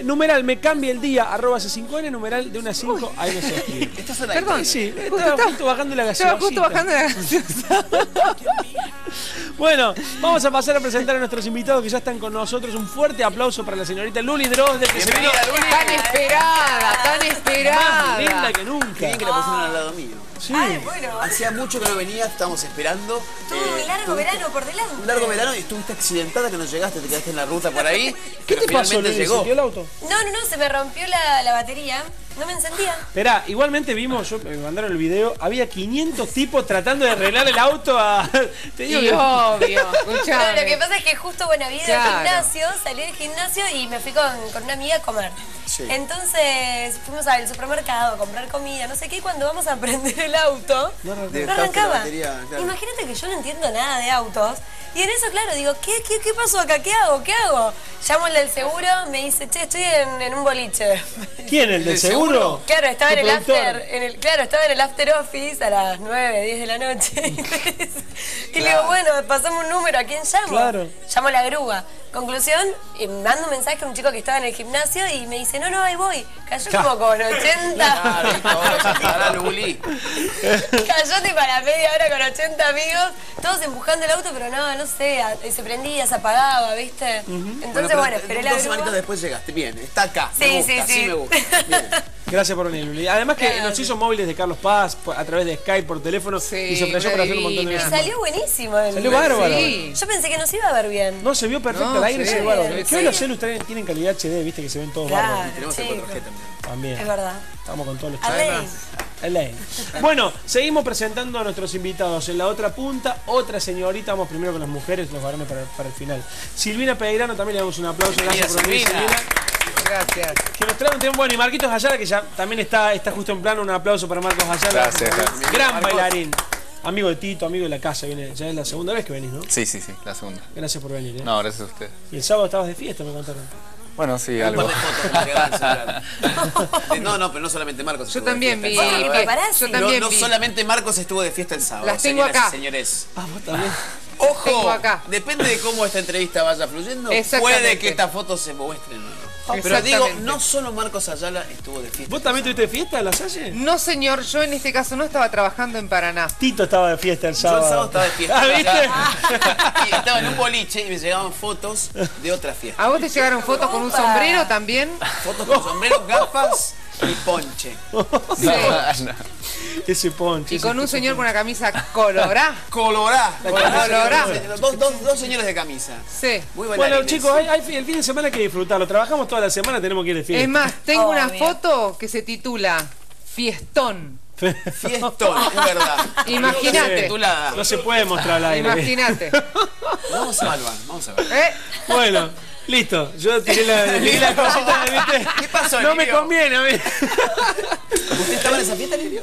Numeral, me cambia el día, @C5N, numeral de 1 a 5, ahí no se escribe. ¿Estás al aire? Perdón, sí, estaba justo bajando la gaseosa. Estaba justo bajando la gaseosa. Bueno, vamos a pasar a presentar a nuestros invitados que ya están con nosotros. Un fuerte aplauso para la señorita Luli Drozde, que se vino Tan esperada, tan esperada. más linda que nunca. Qué bien que la pusieron al lado mío. Sí. Ay, bueno. Hacía mucho que no venía, estábamos esperando. Tuvo un largo verano por delante. Un largo verano y estuviste accidentada que no llegaste, te quedaste en la ruta por ahí. ¿Qué te pasó, finalmente Luli? llegó. ¿Se dio el auto? No, se me rompió la batería. No me encendía. Esperá, igualmente vimos, me mandaron el video, había 500 tipos tratando de arreglar el auto a... Te digo Y que- obvio, No, escuchame. lo que pasa es que justo, bueno, vi del Claro. gimnasio, salí del gimnasio y me fui con una amiga a comer. Sí. Entonces fuimos al supermercado a comprar comida, no sé qué, y cuando vamos a prender el auto, no Dejaste la arrancaba. batería, claro. Imagínate que yo no entiendo nada de autos. Y en eso, claro, digo, ¿qué pasó acá? ¿Qué hago? Llamo al del seguro, me dice, che, estoy en un boliche. ¿Quién, el del seguro? Claro, estaba ¿Tu en el productor? after, estaba en el after office a las 9, 10 de la noche. Y le digo, bueno, pasame un número, ¿a quién llamo? Claro. Llamo a la grúa. Conclusión, mando un mensaje a un chico que estaba en el gimnasio y me dice, no, ahí voy. Cayó como con 80. Claro, ahora Luli. Cayó tipo a la media hora con 80 amigos, todos empujando el auto, pero no sé, se prendía, se apagaba, ¿viste? Entonces, bueno, esperé la Dos semanitas grúa. después llegaste. Bien, está acá. Sí, Me gusta, sí, así sí. me gusta. Bien. Gracias por venir, Luli. Además que Claro. nos hizo móviles de Carlos Paz a través de Skype, por teléfono, Sí, y se ofreció para hacer un montón de divina. Y cosas. salió buenísimo. Salió bárbaro. Sí. Yo pensé que no se iba a ver bien. No, se vio perfecto No, al aire, se se ve vio bárbaro. bien. Que hoy Sí. los celus tienen calidad HD, viste, que se ven todos Claro. bárbaros. Tenemos el Sí, 4G también. También. Es verdad. Estamos con todos los Alain. Alain. Bueno, seguimos presentando a nuestros invitados. En la otra punta, otra señorita. Vamos primero con las mujeres, los varones para el final. Silvina Peirano, también le damos un aplauso. Gracias por venir, Silvina. Silvina. Gracias. Que nos trae un tema bueno. Y Marquitos Ayala, que ya también está justo en plano. Un aplauso para Marcos Ayala. Gracias, gracias. Gran bailarín. Amigo de Tito, amigo de la casa. Ya es la segunda vez que venís, ¿no? Sí, la segunda. Gracias por venir. No, gracias a usted. Y el sábado estabas de fiesta, me contaron. Bueno, sí, Un algo. par de fotos que me quedaban en el celular. No, pero no solamente Marcos. Yo estuvo de también vi. fiesta el sábado. paparazzi. Yo también No vi. solamente Marcos estuvo de fiesta el sábado. Las tengo señoras acá. y señores. Ah, vos también. Ojo, Tengo acá. depende de cómo esta entrevista vaya fluyendo, Exactamente. puede que estas fotos se muestren o no. Pero digo, Exactamente. no solo Marcos Ayala estuvo de fiesta. ¿Vos también tuviste de fiesta en la Salle? No, señor, yo en este caso no estaba trabajando en Paraná. Tito estaba de fiesta el Yo sábado. el sábado estaba de fiesta. Ah, ¿viste? Y estaba en un boliche y me llegaban fotos de otra fiesta. ¿A vos te llegaron fotos con un sombrero también? Fotos con sombreros, gafas y ponche. Sí. Ese ponche. Y con un señor con una camisa colorá. Colorá. Colorá. Dos señores de camisa. Sí. Muy Bueno, bailarines. chicos, el fin de semana hay que disfrutarlo. Trabajamos toda la semana, tenemos que ir de fiesta. Es más, tengo una Obvio. foto que se titula Fiestón. Fiestón, es verdad. Imagínate. Titulada. No se puede mostrar al aire. Imagínate. Vamos a evaluar, vamos a ver. ¿Eh? Bueno, listo. Yo tiré la cosita, ¿viste? ¿Qué pasó, No me Emilio? conviene a mí. ¿Usted estaba en esa fiesta, Livio?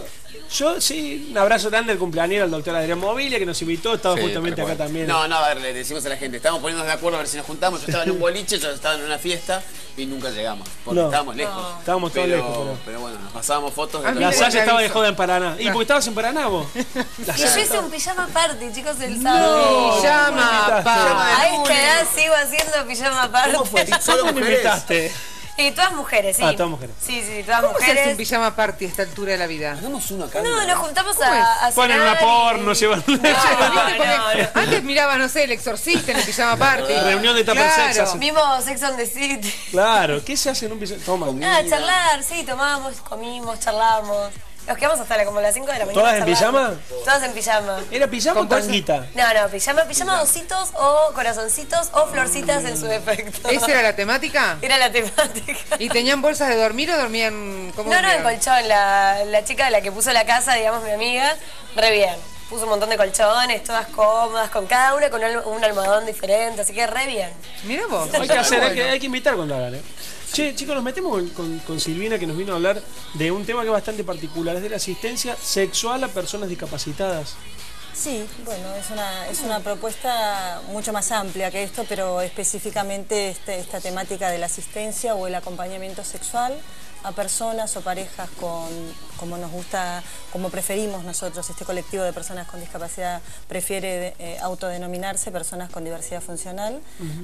Yo sí, un abrazo grande al cumpleañero, al doctor Adrián Mobilia, que nos invitó. Estaba Sí, justamente tal acá cual. también. No, a ver, le decimos a la gente, estábamos poniéndonos de acuerdo a ver si nos juntamos. Yo estaba en un boliche, yo estaba en una fiesta y nunca llegamos, porque No. estábamos lejos. Estábamos todos lejos, Pero bueno, nos pasábamos fotos A de mí La me Salle estaba de aviso. joda en Paraná. ¿Y porque estabas en Paraná vos? La Y yo Salle hice estaba- un pijama party, chicos, el sábado. ¿cómo Pijama invitaste? pa. A esta edad sigo haciendo pijama party. ¿Cómo fue? ¿Solo ¿Cómo me mujeres? invitaste? Y todas mujeres, sí. Ah, todas mujeres. Sí, todas ¿Cómo se hace un mujeres. pijama party a esta altura de la vida? Hagamos uno acá. No, nos juntamos ¿Cómo a Ponen una cenar porno, y- llevan No, ¿Viste? Porque no. antes miraba, no sé, el exorcista en el pijama party. Reunión de tupper sex Claro. hacen. Vimos Sex on the City. Claro, ¿qué se hace en un piso? Toma. Nada, charlar, sí, tomamos, comimos, charlamos. Nos quedamos hasta como las 5 de la mañana. ¿Todas en charlando. pijama? Todas en pijama. ¿Era pijama o Con bolsa. tanguita? No, pijama ositos o corazoncitos o florcitas en su defecto. ¿Esa era la temática? Era la temática. ¿Y tenían bolsas de dormir o dormían como No, en colchón. La chica de la que puso la casa, digamos, mi amiga, re bien. Puso un montón de colchones, todas cómodas, con cada una con un almohadón diferente, así que re bien. Mira vos. Hay que hacer, Bueno. hay que invitar cuando hagan, ¿eh? Che, chicos, nos metemos con Silvina, que nos vino a hablar de un tema que es bastante particular, es de la asistencia sexual a personas discapacitadas. Sí, bueno, es una propuesta mucho más amplia que esto, pero específicamente esta temática de la asistencia o el acompañamiento sexual a personas o parejas como nos gusta, como preferimos nosotros. Este colectivo de personas con discapacidad prefiere autodenominarse personas con diversidad funcional.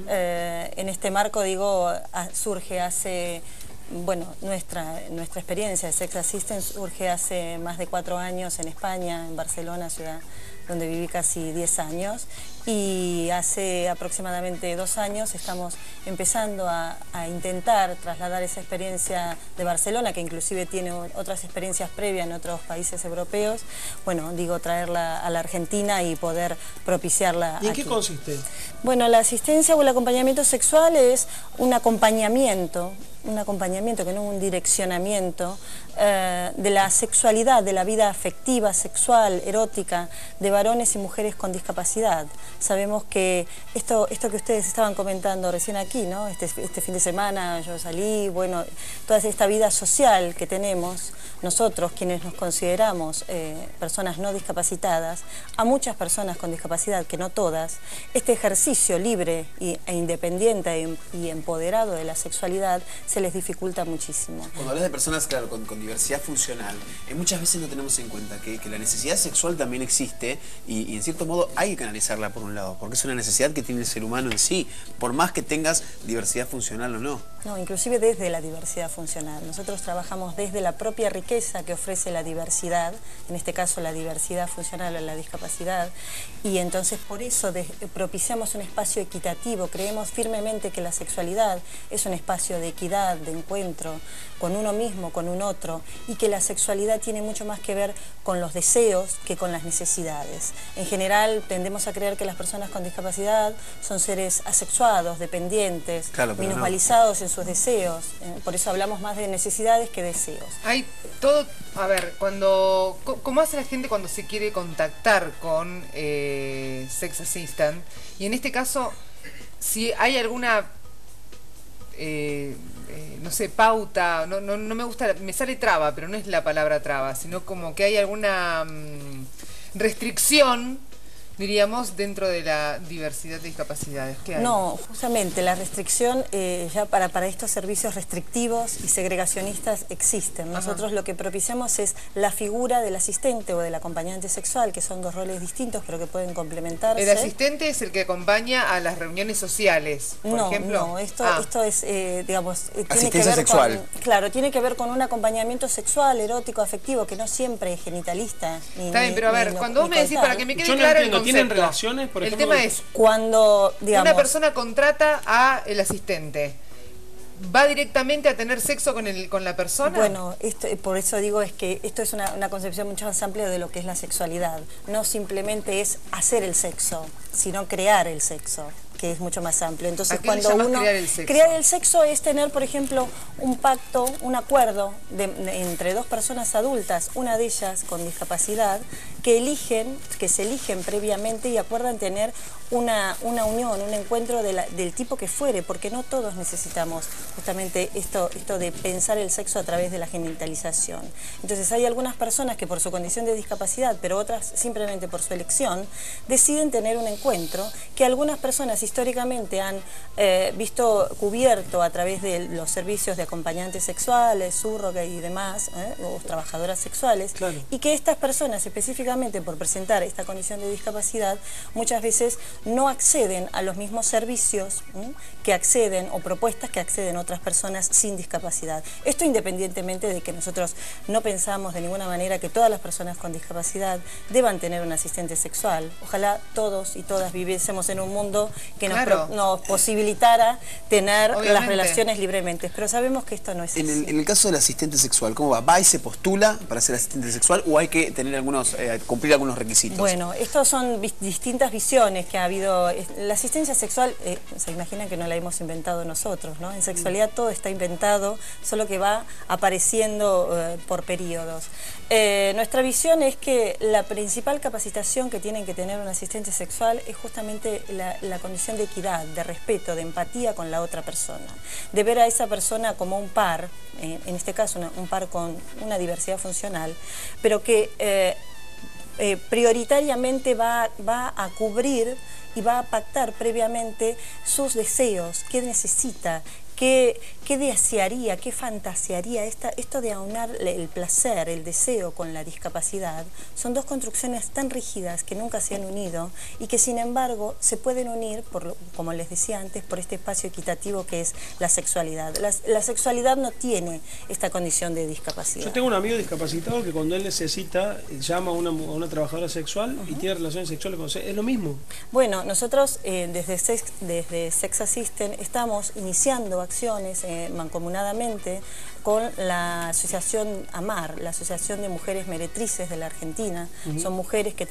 En este marco, digo, surge hace... Bueno, nuestra experiencia de Sex Assistance surge hace más de 4 años en España, en Barcelona, ciudad donde viví casi 10 años, y hace aproximadamente 2 años estamos empezando a intentar trasladar esa experiencia de Barcelona, que inclusive tiene otras experiencias previas en otros países europeos, bueno, digo, traerla a la Argentina y poder propiciarla ¿Y en aquí. qué consiste? Bueno, la asistencia o el acompañamiento sexual es un acompañamiento que no un direccionamiento de la sexualidad, de la vida afectiva, sexual, erótica de varones y mujeres con discapacidad. Sabemos que esto que ustedes estaban comentando recién aquí, ¿no? Este fin de semana yo salí, bueno, toda esta vida social que tenemos nosotros, quienes nos consideramos personas no discapacitadas, a muchas personas con discapacidad, que no todas, este ejercicio libre e independiente y empoderado de la sexualidad se les dificulta muchísimo. Cuando hablas de personas, claro, con diversidad funcional, muchas veces no tenemos en cuenta que la necesidad sexual también existe y en cierto modo hay que canalizarla por un lado, porque es una necesidad que tiene el ser humano en sí, por más que tengas diversidad funcional o no. No, inclusive desde la diversidad funcional. Nosotros trabajamos desde la propia riqueza que ofrece la diversidad, en este caso la diversidad funcional o la discapacidad, y entonces por eso propiciamos un espacio equitativo. Creemos firmemente que la sexualidad es un espacio de equidad, de encuentro con uno mismo, con un otro, y que la sexualidad tiene mucho más que ver con los deseos que con las necesidades. En general tendemos a creer que las personas con discapacidad son seres asexuados, dependientes, claro, minusvalizados en sus deseos. Por eso hablamos más de necesidades que deseos. Hay todo, a ver, ¿cómo hace la gente cuando se quiere contactar con Sex Assistant? Y en este caso, si hay alguna no sé, pauta, no me gusta, me sale traba, pero no es la palabra traba, sino como que hay alguna restricción, diríamos, dentro de la diversidad de discapacidades. ¿Qué hay? No, justamente la restricción ya para estos servicios restrictivos y segregacionistas existen. Nosotros lo que propiciamos es la figura del asistente o del acompañante sexual, que son 2 roles distintos pero que pueden complementarse. ¿El asistente es el que acompaña a las reuniones sociales, por ejemplo? No, esto es, digamos, tiene asistencia que ver sexual. Claro, tiene que ver con un acompañamiento sexual, erótico, afectivo, que no siempre es genitalista. Está bien, pero a ver, cuando vos me decís, para que me quede Yo no claro el entiendo, concepto, ¿tienen relaciones, por ejemplo? el tema es, cuando, digamos, una persona contrata a el asistente, ¿va directamente a tener sexo con la persona? Bueno, por eso digo es que esto es una concepción mucho más amplia de lo que es la sexualidad. No simplemente es hacer el sexo, sino crear el sexo, que es mucho más amplio. Entonces, cuando uno crear el sexo es tener, por ejemplo, un pacto, un acuerdo entre 2 personas adultas, una de ellas con discapacidad, que se eligen previamente y acuerdan tener una unión, un encuentro del tipo que fuere, porque no todos necesitamos justamente esto de pensar el sexo a través de la genitalización. Entonces hay algunas personas que por su condición de discapacidad, pero otras simplemente por su elección, deciden tener un encuentro que algunas personas históricamente han visto cubierto a través de los servicios de acompañantes sexuales, surrogate y demás, o trabajadoras sexuales, claro. Y que estas personas específicamente por presentar esta condición de discapacidad muchas veces no acceden a los mismos servicios que acceden o propuestas que acceden otras personas sin discapacidad. Esto independientemente de que nosotros no pensamos de ninguna manera que todas las personas con discapacidad deban tener un asistente sexual. Ojalá todos y todas viviésemos en un mundo que nos posibilitara tener las relaciones libremente, pero sabemos que esto no es así. En el caso del asistente sexual, ¿cómo va? ¿Va y se postula para ser asistente sexual o hay que tener cumplir algunos requisitos? Bueno, estos son distintas visiones que ha habido. La asistencia sexual, se imaginan que no la hemos inventado nosotros, ¿no? En sexualidad todo está inventado, solo que va apareciendo por periodos. Nuestra visión es que la principal capacitación que tienen que tener un asistente sexual es justamente la condición de equidad, de respeto, de empatía con la otra persona, de ver a esa persona como un par, en este caso un par con una diversidad funcional, pero que prioritariamente va a cubrir y va a pactar previamente sus deseos, qué necesita, qué desearía, qué fantasearía. Esto de aunar el placer, el deseo con la discapacidad, son dos construcciones tan rígidas que nunca se han unido y que sin embargo se pueden unir, como les decía antes, por este espacio equitativo que es la sexualidad. La sexualidad no tiene esta condición de discapacidad. Yo tengo un amigo discapacitado que cuando él necesita, llama a una trabajadora sexual y tiene relaciones sexuales con es lo mismo. Bueno, nosotros desde Sex Assistant estamos iniciando acciones mancomunadamente con la asociación AMAR, la Asociación de Mujeres Meretrices de la Argentina. Son mujeres que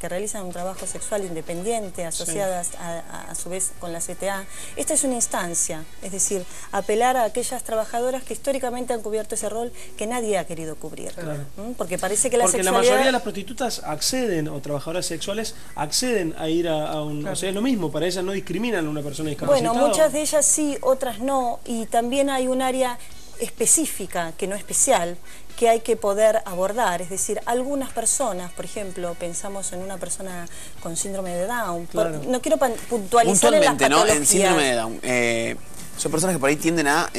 realizan un trabajo sexual independiente, asociadas a su vez con la CTA. Esta es una instancia, es decir, apelar a aquellas trabajadoras que históricamente han cubierto ese rol que nadie ha querido cubrir. Claro. Porque parece que la mayoría de las prostitutas acceden, o trabajadoras sexuales, acceden a ir a un... Claro. O sea, es lo mismo, para ellas no discriminan a una persona discapacitada. Bueno, muchas de ellas sí, otras no, y también hay un área específica, que no especial, que hay que poder abordar. Es decir, algunas personas, por ejemplo, pensamos en una persona con síndrome de Down, claro. No quiero puntualizar en las patologías. ¿No? En síndrome de Down, son personas que por ahí tienden a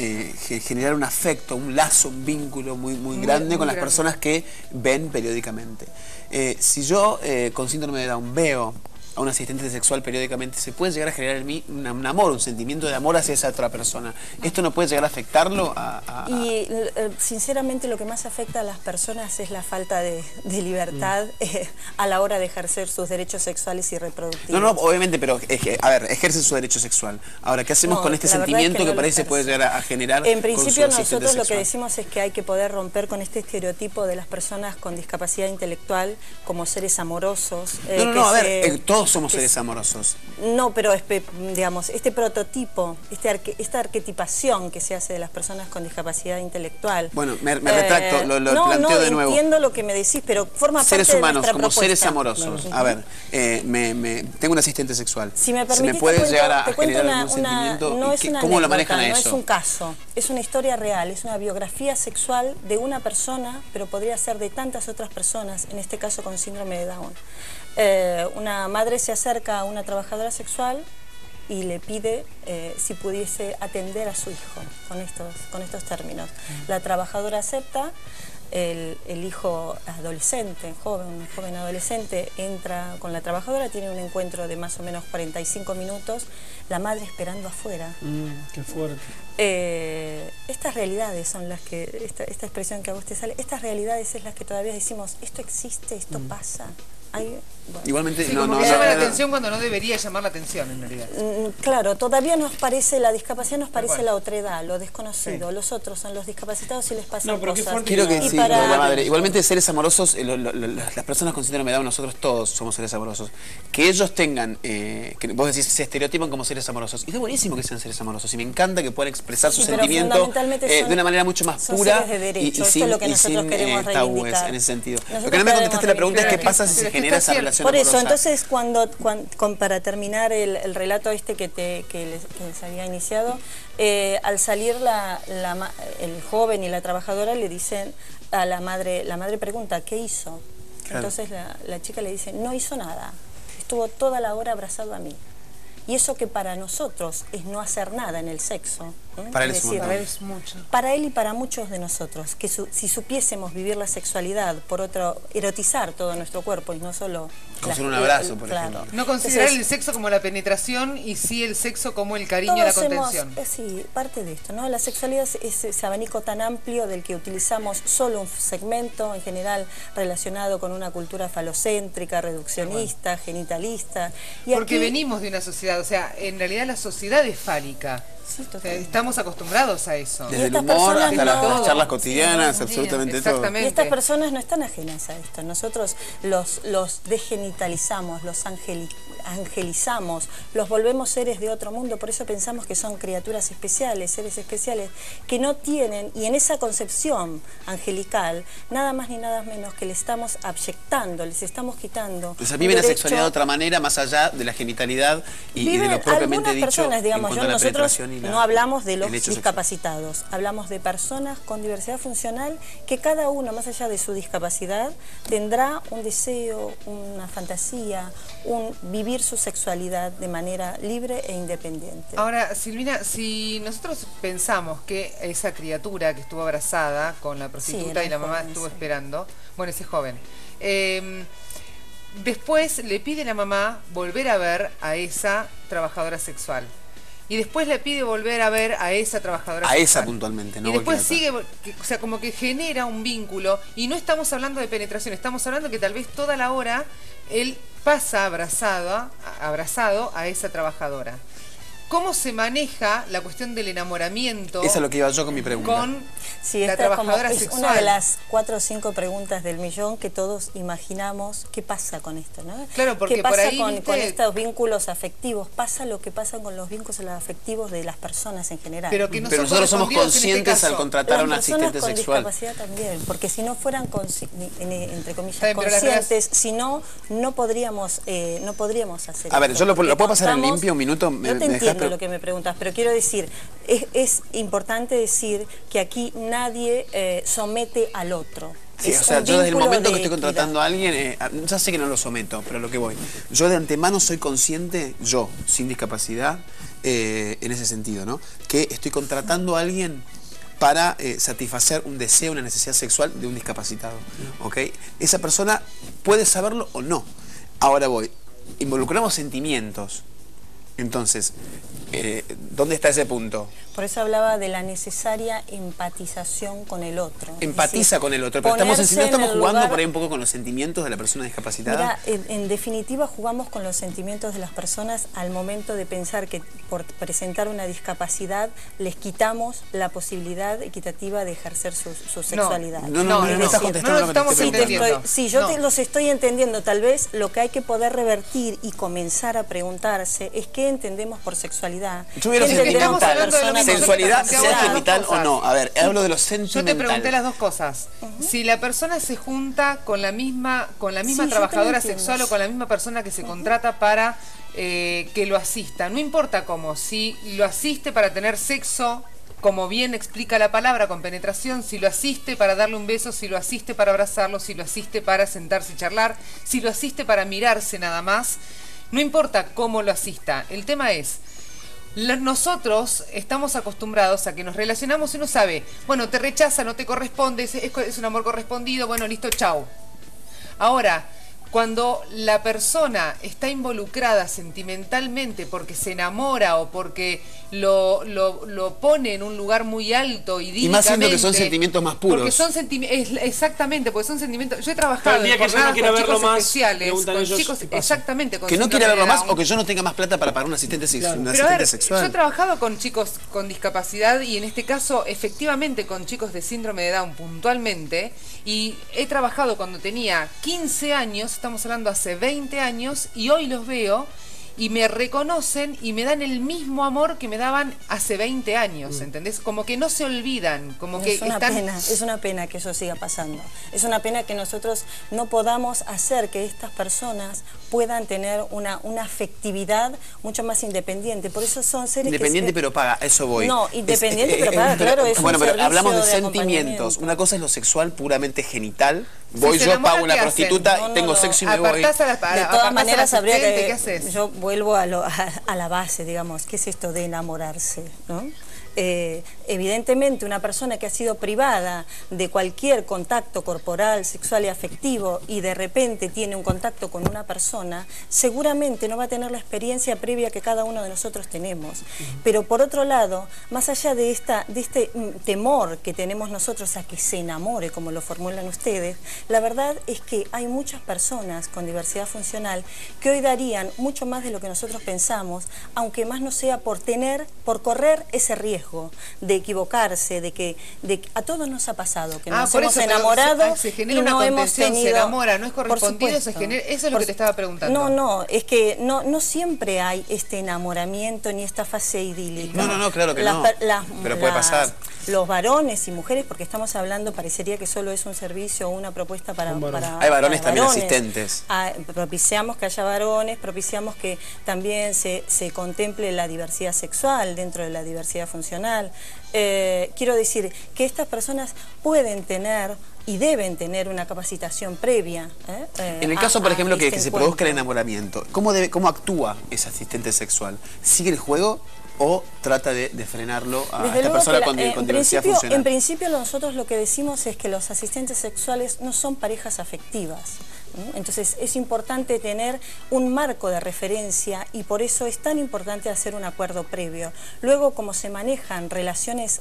generar un afecto, un lazo, un vínculo muy grande con las personas que ven periódicamente. Si yo con síndrome de Down veo a un asistente sexual periódicamente, se puede llegar a generar en mí un amor, un sentimiento de amor hacia esa otra persona. ¿Esto no puede llegar a afectarlo? Y sinceramente lo que más afecta a las personas es la falta de libertad a la hora de ejercer sus derechos sexuales y reproductivos. No, obviamente, pero a ver, ejerce su derecho sexual. Ahora, ¿qué hacemos con este sentimiento que parece puede llegar a generar? En principio nosotros lo que decimos es que hay que poder romper con este estereotipo de las personas con discapacidad intelectual como seres amorosos. A ver, todos somos seres amorosos. No, pero digamos, este prototipo, esta arquetipación que se hace de las personas con discapacidad intelectual. Bueno, me retracto, lo planteo de nuevo. Entiendo lo que me decís, pero forma parte de nuestra humanos, como propuesta. Seres amorosos. A ver, tengo un asistente sexual. Si me permitís, ¿Se me puede llegar a generar algún sentimiento? No es una ¿Cómo anécdota, lo manejan a eso? No es un caso, es una historia real, es una biografía sexual de una persona, pero podría ser de tantas otras personas, en este caso con síndrome de Down. Una madre se acerca a una trabajadora sexual y le pide si pudiese atender a su hijo con estos términos. La trabajadora acepta, el hijo adolescente, un joven adolescente, entra con la trabajadora, tiene un encuentro de más o menos 45 minutos, la madre esperando afuera. Qué fuerte. Estas realidades son las que, esta expresión que a vos te sale, estas realidades es las que todavía decimos, esto existe, esto pasa. Bueno. Igualmente, sí, como que llama la atención cuando no debería llamar la atención en realidad. Claro, todavía nos parece, la discapacidad nos parece la otredad, lo desconocido. Los otros son los discapacitados y les pasan cosas. Quiero que sí, la madre. Igualmente seres amorosos, las personas con síndrome de Down, nosotros todos somos seres amorosos. Que ellos tengan, que vos decís, se estereotipan como seres amorosos. Y es buenísimo que sean seres amorosos. Y me encanta que puedan expresar su sentimiento de una manera mucho más pura y sin tabúes en ese sentido. Lo que no me contestaste la pregunta es qué pasa si se genera esa relación. Por eso, entonces, para terminar el relato que les había iniciado, al salir el joven y la trabajadora le dicen a la madre pregunta, ¿qué hizo? Claro. Entonces la chica le dice, no hizo nada, estuvo toda la hora abrazado a mí. Y eso que para nosotros es no hacer nada en el sexo. Para él es mucho. Para él y para muchos de nosotros, que si supiésemos vivir la sexualidad, por otro, erotizar todo nuestro cuerpo y no solo... Conseguir un abrazo, por ejemplo. No considerar el sexo como la penetración y sí el sexo como el cariño y la contención. Sí, parte de esto, ¿no? La sexualidad es ese abanico tan amplio del que utilizamos solo un segmento, en general relacionado con una cultura falocéntrica, reduccionista, genitalista. Y porque aquí, venimos de una sociedad, o sea, en realidad la sociedad es fálica. Sí, estamos acostumbrados a eso. Desde el humor hasta las charlas cotidianas, absolutamente todo. Y estas personas no están ajenas a esto. Nosotros los degenitalizamos, los angelizamos, los volvemos seres de otro mundo, por eso pensamos que son criaturas especiales, seres especiales, que no tienen, y en esa concepción angelical, nada más ni nada menos que le estamos abyectando, les estamos quitando. Entonces viven la sexualidad de otra manera, más allá de la genitalidad y de lo propiamente dicho. Personas, digamos, nosotros no hablamos de los discapacitados, hablamos de personas con diversidad funcional que cada uno, más allá de su discapacidad, tendrá un deseo, una fantasía, un vivir su sexualidad de manera libre e independiente. Ahora, Silvina, si nosotros pensamos que esa criatura que estuvo abrazada con la prostituta y la mamá estuvo esperando, bueno, ese joven, después le pide a la mamá volver a ver a esa trabajadora sexual. Y después le pide volver a ver a esa trabajadora sexual. A esa puntualmente, ¿no? Y después sigue, o sea, como que genera un vínculo. Y no estamos hablando de penetración, estamos hablando que tal vez toda la hora él pasa abrazado a esa trabajadora. ¿Cómo se maneja la cuestión del enamoramiento? Esa es lo que iba yo con mi pregunta. Con sí, la trabajadora sexual. Es una de las 4 o 5 preguntas del millón que todos imaginamos qué pasa con esto, ¿no? Claro, porque ¿qué pasa por ahí, con estos vínculos afectivos? Pasa lo que pasa con los vínculos afectivos de las personas en general. Pero nosotros somos conscientes al contratar a un asistente con sexual. Discapacidad también, porque si no fueran entre comillas conscientes, si no podríamos hacer. A ver, yo lo puedo pasar en limpio un minuto. Yo te entiendo lo que me preguntas, pero quiero decir, es importante decir que aquí nadie somete al otro. Sí, o sea, yo desde el momento que estoy contratando a alguien, ya sé que no lo someto, pero lo que voy. Yo de antemano soy consciente, yo, sin discapacidad, en ese sentido, ¿no? Que estoy contratando a alguien para satisfacer un deseo, una necesidad sexual de un discapacitado, ¿ok? Esa persona puede saberlo o no. Ahora voy, involucramos sentimientos. Entonces, ¿dónde está ese punto? Por eso hablaba de la necesaria empatización con el otro. Empatiza con el otro, pero estamos jugando por ahí un poco con los sentimientos de la persona discapacitada. Mira, en definitiva jugamos con los sentimientos de las personas al momento de pensar que por presentar una discapacidad les quitamos la posibilidad equitativa de ejercer su sexualidad. No estás contestando lo que estamos entendiendo. Sí, yo los estoy entendiendo. Tal vez lo que hay que poder revertir y comenzar a preguntarse es qué entendemos por sexualidad. Yo hubiera sensualidad, sea genital o no. A ver, hablo de lo sentimental. Yo te pregunté las dos cosas. Si la persona se junta con la misma trabajadora sexual o con la misma persona que se contrata para que lo asista, no importa cómo, si lo asiste para tener sexo, como bien explica la palabra, con penetración, si lo asiste para darle un beso, si lo asiste para abrazarlo, si lo asiste para sentarse y charlar, si lo asiste para mirarse nada más, no importa cómo lo asista. El tema es, nosotros estamos acostumbrados a que nos relacionamos y uno sabe, bueno, te rechaza, no te corresponde, es un amor correspondido, bueno, listo, chau. Ahora, cuando la persona está involucrada sentimentalmente porque se enamora o porque lo pone en un lugar muy alto idílicamente, y más siendo que son sentimientos más puros. Porque son exactamente, porque son sentimientos. Yo he trabajado en jornadas con chicos especiales, con chicos exactamente con que no quiere verlo más o que yo no tenga más plata para pagar un asistente sexual. Yo he trabajado con chicos con discapacidad y en este caso efectivamente con chicos de síndrome de Down puntualmente, y he trabajado cuando tenía 15 años, estamos hablando hace 20 años, y hoy los veo y me reconocen y me dan el mismo amor que me daban hace 20 años, ¿entendés? Como que no se olvidan, como que es una pena que eso siga pasando. Es una pena que nosotros no podamos hacer que estas personas puedan tener una afectividad mucho más independiente. Por eso son seres independiente pero paga, eso voy. No, independiente pero paga, claro, es bueno, pero hablamos de sentimientos. Una cosa es lo sexual puramente genital. Voy yo, pago una prostituta, tengo sexo y me voy. De todas maneras habría que... ¿Qué haces? Yo vuelvo a la base, digamos, ¿qué es esto de enamorarse, ¿no? Evidentemente una persona que ha sido privada de cualquier contacto corporal, sexual y afectivo y de repente tiene un contacto con una persona, seguramente no va a tener la experiencia previa que cada uno de nosotros tenemos. Pero por otro lado, más allá de este temor que tenemos nosotros a que se enamore, como lo formulan ustedes, la verdad es que hay muchas personas con diversidad funcional que hoy darían mucho más de lo que nosotros pensamos, aunque más no sea por correr ese riesgo de equivocarse, de que a todos nos ha pasado, que nos por hemos eso, enamorado se genera y no una hemos contención, tenido... se enamora, no es correspondido, eso es lo que te estaba preguntando. No, es que no siempre hay este enamoramiento ni esta fase idílica. No, claro que no, pero puede pasar. Los varones y mujeres, porque estamos hablando, parecería que solo es un servicio o una propuesta para hay varones para también asistentes. Propiciamos que haya varones, propiciamos que también se contemple la diversidad sexual dentro de la diversidad funcional. Quiero decir que estas personas pueden tener y deben tener una capacitación previa. En el caso, por ejemplo, que se produzca el encuentro. enamoramiento, ¿cómo actúa ese asistente sexual? ¿Sigue el juego o trata de frenarlo a Desde esta persona con en diversidad funcional? En principio nosotros lo que decimos es que los asistentes sexuales no son parejas afectivas. Entonces es importante tener un marco de referencia y por eso es tan importante hacer un acuerdo previo. Luego, como se manejan relaciones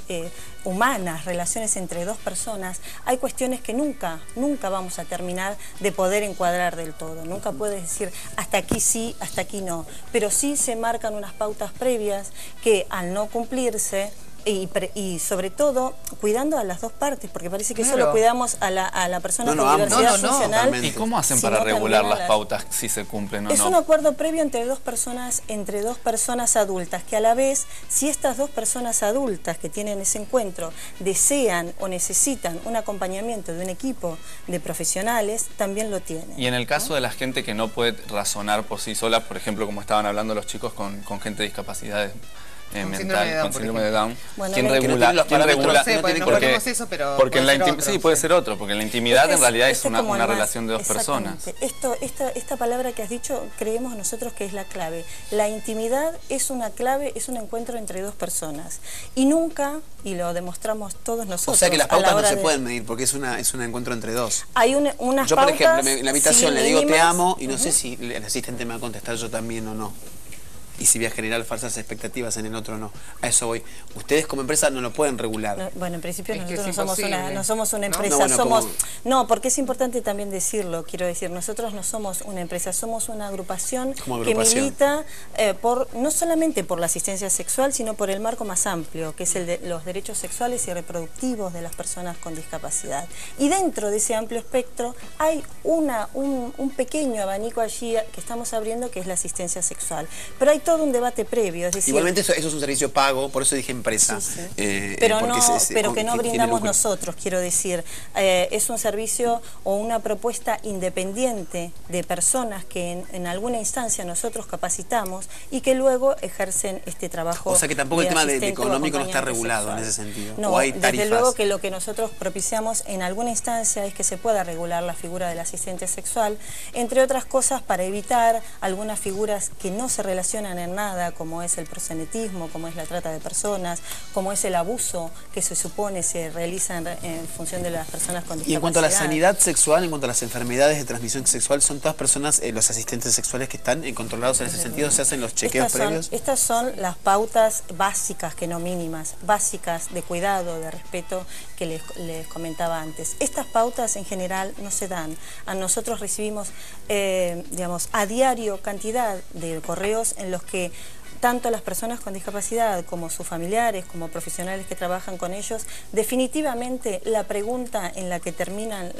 humanas, relaciones entre dos personas, hay cuestiones que nunca vamos a terminar de poder encuadrar del todo. Nunca puedes decir hasta aquí sí, hasta aquí no. Pero sí se marcan unas pautas previas que al no cumplirse, y sobre todo cuidando a las dos partes, porque parece que solo cuidamos a la persona con diversidad funcional. ¿Y cómo hacen para regular las pautas si se cumplen o no? Es un acuerdo previo entre dos personas adultas, que a la vez, si estas dos personas adultas que tienen ese encuentro desean o necesitan un acompañamiento de un equipo de profesionales, también lo tienen. Y en el caso de la gente que no puede razonar por sí sola, por ejemplo, como estaban hablando los chicos con gente de discapacidad mental, con síndrome de Down, bueno, ¿quién regula? Porque sí, puede ser otro, porque en la intimidad en realidad es una relación de dos personas. Esta palabra que has dicho, creemos nosotros que es la clave. La intimidad es una clave, es un encuentro entre dos personas. Y nunca, y lo demostramos todos nosotros. O sea que las pautas no se pueden medir, porque es un encuentro entre dos. Hay unas yo, por pautas, ejemplo, en la habitación le digo mínimas, te amo, y no sé si el asistente me va a contestar yo también o no. Y si voy a generar falsas expectativas en el otro no. A eso voy. Ustedes como empresa no lo pueden regular. No, bueno, en principio nosotros no somos una empresa, no, porque es importante también decirlo, quiero decir, nosotros no somos una empresa, somos una agrupación que milita no solamente por la asistencia sexual, sino por el marco más amplio, que es el de los derechos sexuales y reproductivos de las personas con discapacidad. Y dentro de ese amplio espectro hay un pequeño abanico allí que estamos abriendo, que es la asistencia sexual. Pero hay todo un debate previo, es decir... Igualmente eso es un servicio pago, por eso dije empresa. Sí. Pero que no brindamos nosotros, quiero decir. Es un servicio o una propuesta independiente de personas que en alguna instancia nosotros capacitamos y que luego ejercen este trabajo. O sea que tampoco el tema de económico no está regulado en ese sentido. No, o hay tarifas. Desde luego que lo que nosotros propiciamos en alguna instancia es que se pueda regular la figura del asistente sexual, entre otras cosas para evitar algunas figuras que no se relacionan en nada, como es el proxenetismo, como es la trata de personas, como es el abuso que se supone se realiza en función de las personas con discapacidad. Y en cuanto a la sanidad sexual, en cuanto a las enfermedades de transmisión sexual, ¿son todas personas, los asistentes sexuales que están controlados en ese sentido? ¿Se hacen los chequeos previos? Estas son las pautas básicas, que no mínimas, básicas de cuidado, de respeto, que les comentaba antes. Estas pautas en general no se dan. A nosotros recibimos, digamos, a diario cantidad de correos en los que tanto las personas con discapacidad como sus familiares, como profesionales que trabajan con ellos, definitivamente la pregunta en la que terminan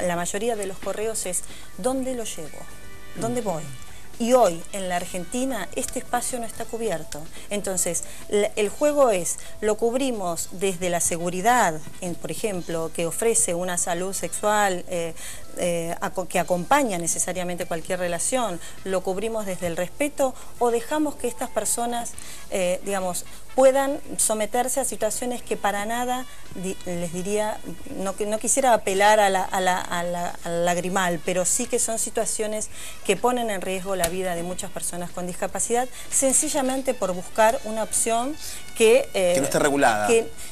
la mayoría de los correos es ¿dónde lo llevo? ¿Dónde voy? Y hoy en la Argentina este espacio no está cubierto. Entonces el juego lo cubrimos desde la seguridad, por ejemplo, que ofrece una salud sexual que acompaña necesariamente cualquier relación, lo cubrimos desde el respeto o dejamos que estas personas, digamos, puedan someterse a situaciones que para nada, les diría, no quisiera apelar al lagrimal, pero sí que son situaciones que ponen en riesgo la vida de muchas personas con discapacidad, sencillamente por buscar una opción que no esté regulada.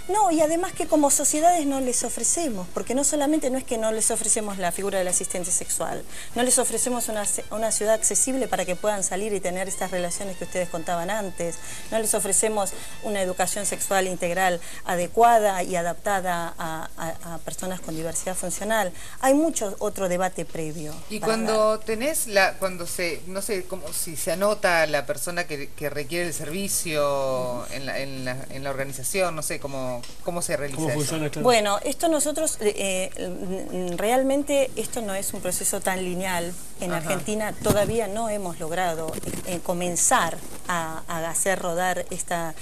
No, y además que como sociedades no les ofrecemos, porque no solamente no es que no les ofrecemos la figura figura del asistente sexual. No les ofrecemos una ciudad accesible para que puedan salir y tener estas relaciones que ustedes contaban antes. No les ofrecemos una educación sexual integral adecuada y adaptada a personas con diversidad funcional. Hay mucho otro debate previo. Y cuando tenés cuando no sé, como si se anota la persona que requiere el servicio en la organización, no sé cómo se realiza. ¿Cómo funciona? Claro. Bueno, esto nosotros realmente esto no es un proceso tan lineal. En Argentina todavía no hemos logrado comenzar a hacer rodar esta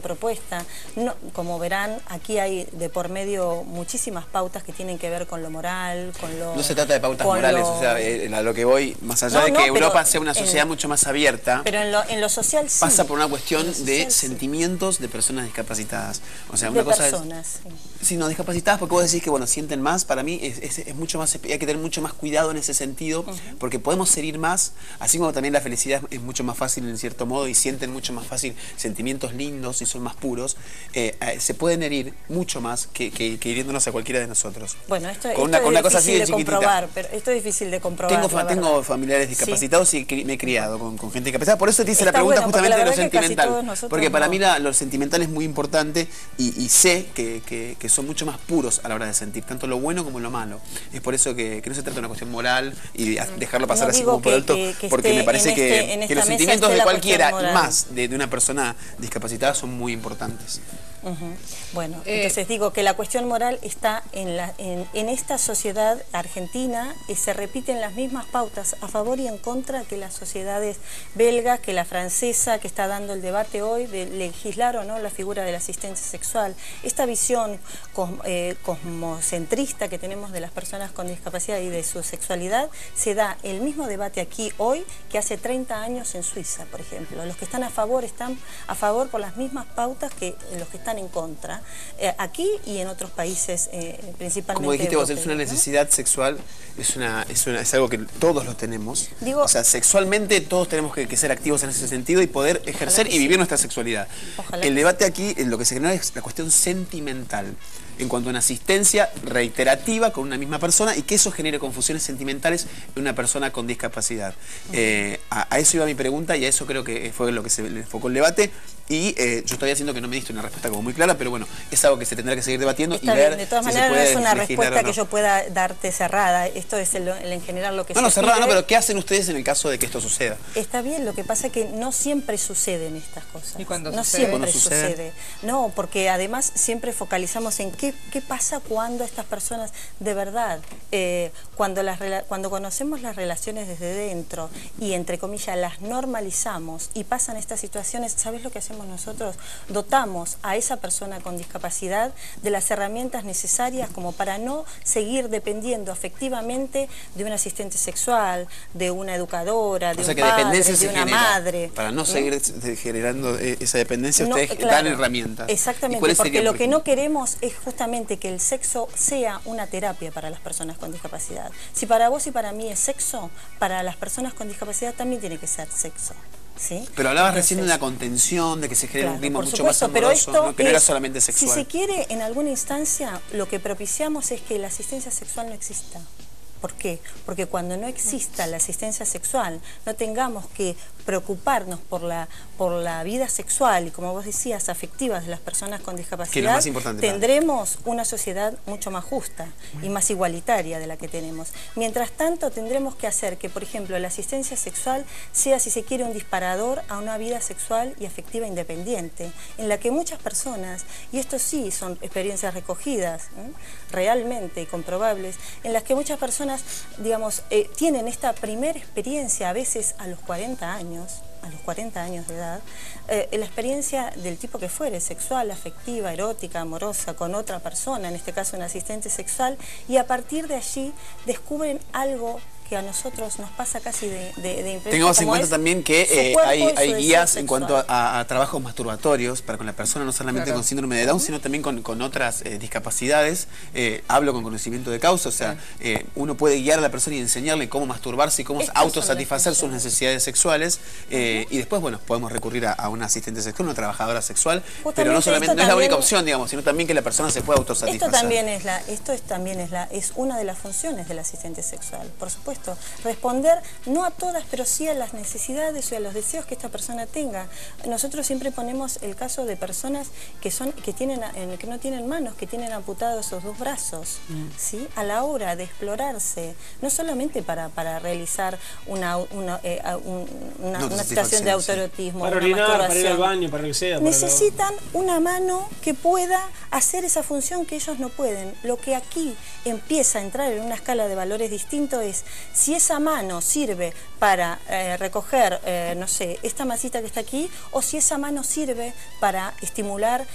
propuesta. No, como verán, aquí hay de por medio muchísimas pautas que tienen que ver con lo moral, con lo... No se trata de pautas morales, o sea, a lo que voy, más allá de que Europa sea una sociedad mucho más abierta, pero en lo social sí. Pasa por una cuestión de sentimientos de personas discapacitadas. O sea, una cosa personas, sí, no, discapacitadas, porque vos decís que, bueno, sienten más, para mí es mucho más, hay que tener mucho más cuidado en ese sentido, porque podemos herir más, así como también la felicidad es mucho más fácil en cierto modo y sienten mucho más fácil sentimientos lindos y son más puros, se pueden herir mucho más que hiriéndonos a cualquiera de nosotros. Bueno, esto es difícil de comprobar, pero esto es difícil de comprobar. Tengo familiares discapacitados y me he criado con gente discapacitada, por eso te hice la pregunta justamente de lo sentimental, porque para mí lo sentimental es muy importante y sé que son mucho más puros a la hora de sentir, tanto lo bueno como lo malo. Es por eso que no se trata de una cuestión moral y dejarlo pasar así como por alto, porque me parece que los sentimientos de cualquiera y más de una persona discapacitada son muy importantes. Bueno, entonces digo que la cuestión moral está en esta sociedad argentina y se repiten las mismas pautas a favor y en contra que las sociedades belgas, que la francesa, que está dando el debate hoy de legislar o no la figura del asistente sexual. Esta visión cosmocentrista que tenemos de las personas con discapacidad y de su sexualidad, se da el mismo debate aquí hoy que hace 30 años en Suiza, por ejemplo. Los que están a favor por las mismas pautas que los que están en contra, aquí y en otros países, principalmente como dijiste vos, es una necesidad sexual, es algo que todos lo tenemos. O sea, sexualmente todos tenemos que ser activos en ese sentido y poder ejercer y vivir nuestra sexualidad. El debate aquí, lo que se genera es la cuestión sentimental, en cuanto a una asistencia reiterativa con una misma persona y que eso genere confusiones sentimentales en una persona con discapacidad. A eso iba mi pregunta y a eso creo que fue lo que se le enfocó el debate y yo todavía siento que no me diste una respuesta como muy clara, pero bueno, es algo que se tendrá que seguir debatiendo y ver de todas maneras no es una respuesta que yo pueda darte cerrada, esto es en general lo que no, cerrada no, pero ¿qué hacen ustedes en el caso de que esto suceda? Está bien, lo que pasa es que no siempre suceden estas cosas. ¿Y cuando no sucede? Siempre sucede. No, porque además siempre focalizamos en qué pasa cuando estas personas, de verdad, cuando conocemos las relaciones desde dentro y entre comillas las normalizamos y pasan estas situaciones, ¿sabes lo que hacemos nosotros? Dotamos a esa persona con discapacidad de las herramientas necesarias como para no seguir dependiendo afectivamente de un asistente sexual, de una educadora, de un padre, de una madre. Para no seguir generando esa dependencia, ustedes dan herramientas. Exactamente, porque lo que no queremos es justamente que el sexo sea una terapia para las personas con discapacidad. Si para vos y para mí es sexo, para las personas con discapacidad también tiene que ser sexo. ¿Sí? Pero hablabas recién de una contención, de que se genera un clima mucho más amoroso, ¿no? Que no era solamente sexual. Si se quiere, en alguna instancia, lo que propiciamos es que la asistencia sexual no exista. ¿Por qué? Porque cuando no exista la asistencia sexual, no tengamos que preocuparnos por la vida sexual y, como vos decías, afectivas de las personas con discapacidad, tendremos una sociedad mucho más justa y más igualitaria de la que tenemos. Mientras tanto, tendremos que hacer que, por ejemplo, la asistencia sexual sea, si se quiere, un disparador a una vida sexual y afectiva independiente, en la que muchas personas, y esto sí son experiencias recogidas, realmente y comprobables, en las que muchas personas, digamos, tienen esta primera experiencia, a veces a los 40 años de edad, la experiencia del tipo que fuere, sexual, afectiva, erótica, amorosa, con otra persona, en este caso un asistente sexual, y a partir de allí descubren algo que a nosotros nos pasa casi de imprevisto. Tengamos en cuenta también que hay guías en cuanto a trabajos masturbatorios para con la persona, no solamente con síndrome de Down, sino también con otras discapacidades. Hablo con conocimiento de causa, o sea, uno puede guiar a la persona y enseñarle cómo masturbarse y cómo autosatisfacer sus necesidades sexuales, y después, bueno, podemos recurrir a una asistente sexual, una trabajadora sexual, pero no solamente, no es la única opción, digamos, sino también que la persona se pueda autosatisfacer. Es una de las funciones del asistente sexual, por supuesto. Responder no a todas, pero sí a las necesidades o a los deseos que esta persona tenga. Nosotros siempre ponemos el caso de personas que no tienen manos, que tienen amputados esos 2 brazos, ¿sí? A la hora de explorarse, no solamente para realizar una situación de autoerotismo, para orinar, para ir al baño, para lo que sea. Necesitan una mano que pueda hacer esa función que ellos no pueden. Lo que aquí empieza a entrar en una escala de valores distinto es si esa mano sirve para recoger, no sé, esta masita que está aquí, o si esa mano sirve para estimular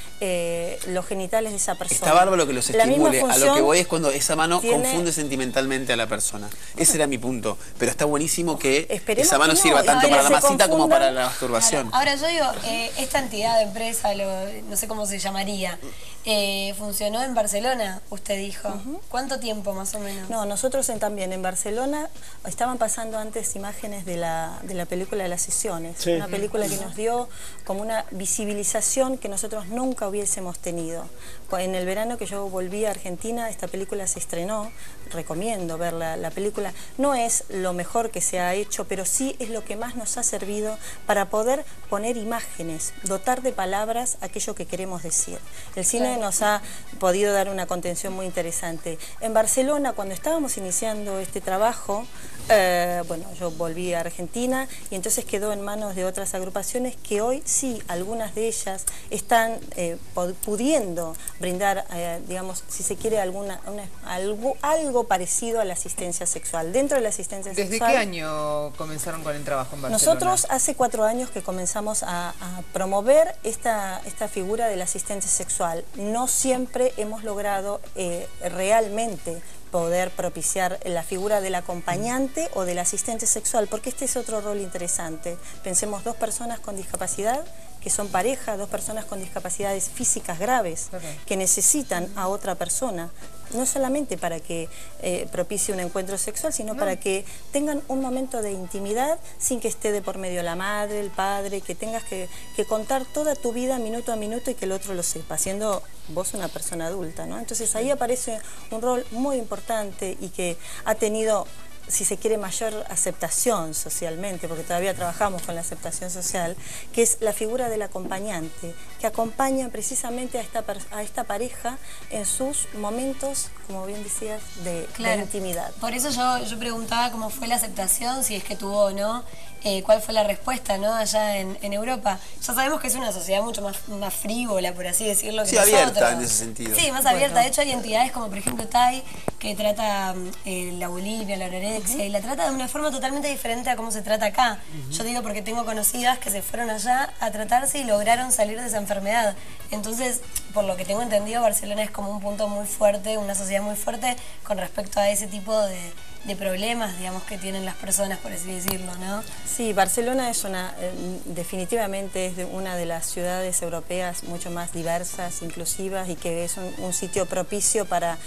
los genitales de esa persona. Está bárbaro que los estimule. A lo que voy es cuando esa mano confunde sentimentalmente a la persona. Ese era mi punto. Pero está buenísimo que esa mano sirva tanto para la masita como para la masturbación. Ahora yo digo, esta entidad de empresa, no sé cómo se llamaría, funcionó en Barcelona, usted dijo. ¿Cuánto tiempo más o menos? No, nosotros también en Barcelona estaban pasando antes imágenes de la película de las sesiones. Sí. Una película que nos dio como una visibilización que nosotros nunca hubiésemos tenido. En el verano que yo volví a Argentina, esta película se estrenó. Recomiendo ver la película. No es lo mejor que se ha hecho, pero sí es lo que más nos ha servido para poder poner imágenes, dotar de palabras aquello que queremos decir. El cine nos ha podido dar una contención muy interesante. En Barcelona, cuando estábamos iniciando este trabajo, bueno, yo volví a Argentina y entonces quedó en manos de otras agrupaciones que hoy sí, algunas de ellas están pudiendo brindar, digamos, si se quiere, algo parecido a la asistencia sexual. Dentro de la asistencia sexual... ¿Desde qué año comenzaron con el trabajo en Barcelona? Nosotros hace 4 años que comenzamos a promover esta figura del asistente sexual. No siempre hemos logrado realmente poder propiciar la figura del acompañante o del asistente sexual, porque este es otro rol interesante. Pensemos 2 personas con discapacidad, que son pareja, 2 personas con discapacidades físicas graves, que necesitan a otra persona, no solamente para que propicie un encuentro sexual, sino para que tengan un momento de intimidad sin que esté de por medio la madre, el padre, que tengas que contar toda tu vida minuto a minuto y que el otro lo sepa, siendo vos una persona adulta, ¿no? Entonces ahí aparece un rol muy importante y que ha tenido, si se quiere, mayor aceptación socialmente, porque todavía trabajamos con la aceptación social, que es la figura del acompañante, que acompaña precisamente a esta pareja en sus momentos, como bien decías, de intimidad. Por eso yo preguntaba cómo fue la aceptación, si es que tuvo o no, cuál fue la respuesta, ¿no?, allá en Europa. Ya sabemos que es una sociedad mucho más frívola, por así decirlo, que nosotros. Abierta en ese sentido. Sí, más abierta. De hecho, hay entidades como, por ejemplo, TAI, que trata la bulimia, la anorexia, y la trata de una forma totalmente diferente a cómo se trata acá. Yo digo porque tengo conocidas que se fueron allá a tratarse y lograron salir de esa enfermedad. Entonces, por lo que tengo entendido, Barcelona es como un punto muy fuerte, una sociedad muy fuerte con respecto a ese tipo de problemas, digamos, que tienen las personas, por así decirlo, ¿no? Sí, Barcelona es definitivamente es una de las ciudades europeas mucho más diversas, inclusivas, y que es un sitio propicio para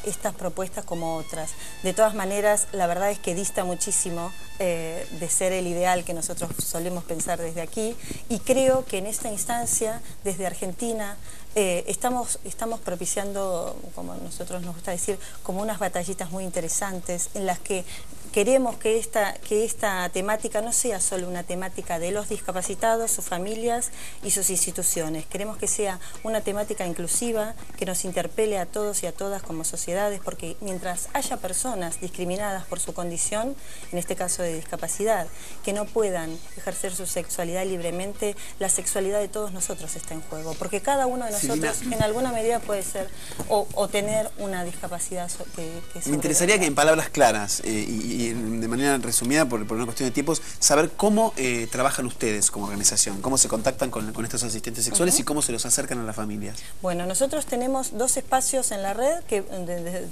estas propuestas como otras. De todas maneras, la verdad es que dista muchísimo de ser el ideal que nosotros solemos pensar desde aquí, y creo que en esta instancia, desde Argentina, estamos propiciando, como a nosotros nos gusta decir, como unas batallitas muy interesantes en las que queremos que esta temática no sea solo una temática de los discapacitados, sus familias y sus instituciones. Queremos que sea una temática inclusiva, que nos interpele a todos y a todas como sociedades, porque mientras haya personas discriminadas por su condición, en este caso de discapacidad, que no puedan ejercer su sexualidad libremente, la sexualidad de todos nosotros está en juego, porque cada uno de nosotros nosotros, en alguna medida puede ser, o tener una discapacidad que me interesaría que en palabras claras y de manera resumida, por una cuestión de tiempos, saber cómo trabajan ustedes como organización, cómo se contactan con estos asistentes sexuales y cómo se los acercan a las familias. Bueno, nosotros tenemos 2 espacios en la red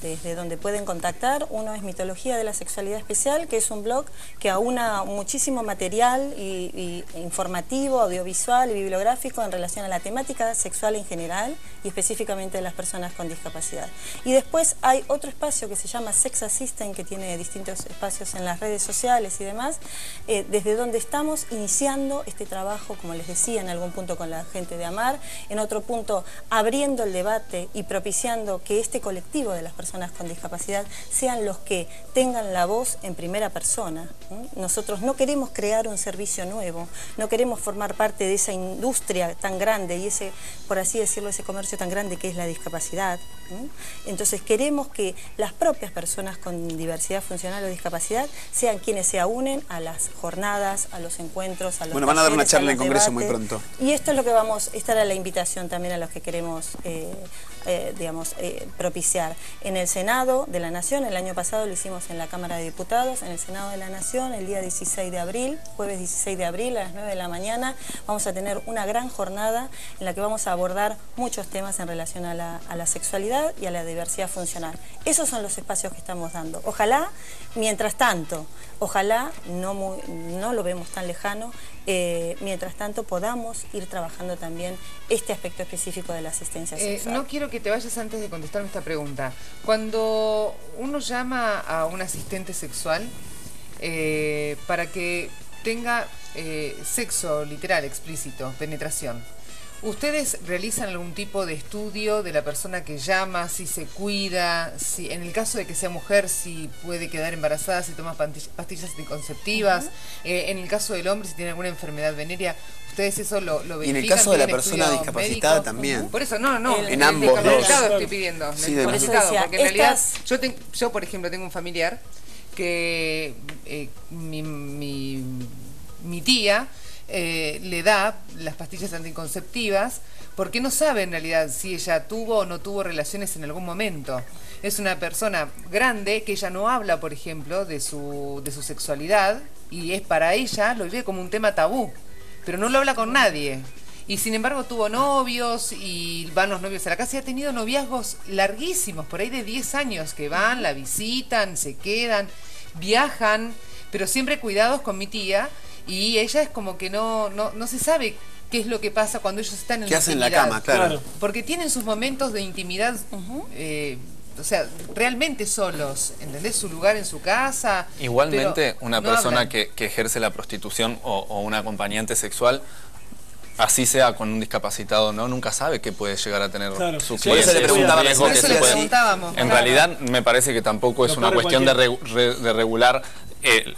desde donde pueden contactar. Uno es Mitología de la Sexualidad Especial, que es un blog que aúna muchísimo material y informativo, audiovisual y bibliográfico en relación a la temática sexual en general y específicamente de las personas con discapacidad. Y después hay otro espacio que se llama Sex Assistant, que tiene distintos espacios en las redes sociales y demás, desde donde estamos iniciando este trabajo, como les decía, en algún punto con la gente de AMAR, en otro punto abriendo el debate y propiciando que este colectivo de las personas con discapacidad sean los que tengan la voz en primera persona. Nosotros no queremos crear un servicio nuevo, no queremos formar parte de esa industria tan grande y ese, por así decirlo, ese comercio tan grande que es la discapacidad. Entonces queremos que las propias personas con diversidad funcional o discapacidad sean quienes se unen a las jornadas, a los encuentros, a los Bueno, van a dar una charla en Congreso muy pronto. Y esto es lo que esta era la invitación también a los que queremos propiciar. En el Senado de la Nación, el año pasado lo hicimos en la Cámara de Diputados, en el Senado de la Nación, el día 16 de abril, jueves 16 de abril a las 9 de la mañana, vamos a tener una gran jornada en la que vamos a abordar muchos temas en relación a la sexualidad y a la diversidad funcional. Esos son los espacios que estamos dando. Ojalá, mientras tanto, ojalá, no lo vemos tan lejano, mientras tanto podamos ir trabajando también este aspecto específico de la asistencia sexual. No quiero que te vayas antes de contestarme esta pregunta. Cuando uno llama a un asistente sexual para que tenga sexo literal, explícito, penetración, ¿ustedes realizan algún tipo de estudio de la persona que llama, si se cuida, si en el caso de que sea mujer, si puede quedar embarazada, si toma pastillas anticonceptivas, en el caso del hombre, si tiene alguna enfermedad venérea? ¿Ustedes eso lo verifican? Y en el caso de la persona discapacitada también. Por eso, no. En ambos dos. Estoy pidiendo. Sí, por eso decía, porque en realidad, yo, por ejemplo, tengo un familiar que mi tía le da las pastillas anticonceptivas porque no sabe en realidad si ella tuvo o no tuvo relaciones en algún momento. Es una persona grande que ella no habla, por ejemplo, de su sexualidad, y es para ella, lo ve como un tema tabú, pero no lo habla con nadie. Y sin embargo tuvo novios y van los novios a la casa y ha tenido noviazgos larguísimos, por ahí de 10 años, que van, la visitan, se quedan, viajan, pero siempre cuidados con mi tía. Y ella es como que no se sabe qué es lo que pasa cuando ellos están en la intimidad. ¿Qué hacen en la cama? Claro. Porque tienen sus momentos de intimidad, o sea, realmente solos, ¿entendés? Su lugar en su casa. Igualmente, una persona que ejerce la prostitución o un acompañante sexual, así sea con un discapacitado, ¿no? Nunca sabe qué puede llegar a tener su cliente. Por eso le preguntábamos. En realidad, me parece que tampoco es una cuestión de regular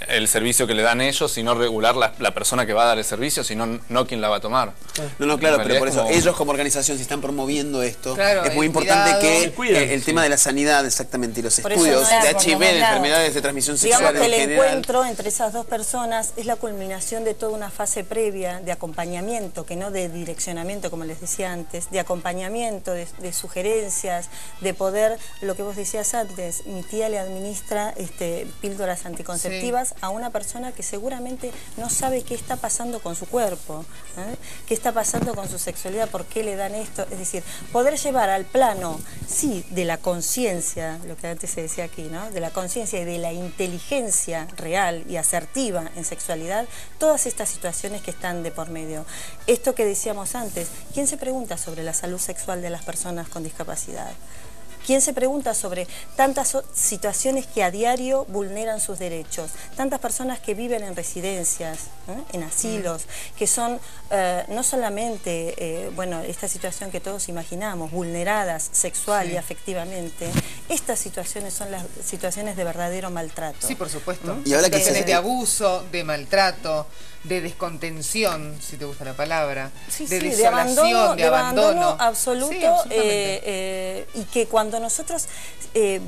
el servicio que le dan ellos, sino regular la persona que va a dar el servicio, sino no quien la va a tomar. No, claro, pero por eso ellos como organización, si están promoviendo esto, es muy importante que el tema de la sanidad, exactamente, y los estudios de HIV, de enfermedades de transmisión sexual en general. El encuentro entre esas dos personas es la culminación de toda una fase previa de acompañamiento, que no de direccionamiento, como les decía antes, de acompañamiento, de sugerencias, de poder, lo que vos decías antes, mi tía le administra píldoras anticonceptivas a una persona que seguramente no sabe qué está pasando con su cuerpo, qué está pasando con su sexualidad, por qué le dan esto. Es decir, poder llevar al plano, sí, de la conciencia, lo que antes se decía aquí, ¿no? De la conciencia y de la inteligencia real y asertiva en sexualidad, todas estas situaciones que están de por medio. Esto que decíamos antes, ¿quién se pregunta sobre la salud sexual de las personas con discapacidad? ¿Quién se pregunta sobre tantas situaciones que a diario vulneran sus derechos? Tantas personas que viven en residencias, en asilos, que son no solamente, esta situación que todos imaginamos, vulneradas sexual y afectivamente. Estas situaciones son las situaciones de verdadero maltrato. Sí, por supuesto. Y ahora que de abuso, de maltrato, de descontención, si te gusta la palabra, de desolación, de abandono absoluto, y que cuando nosotros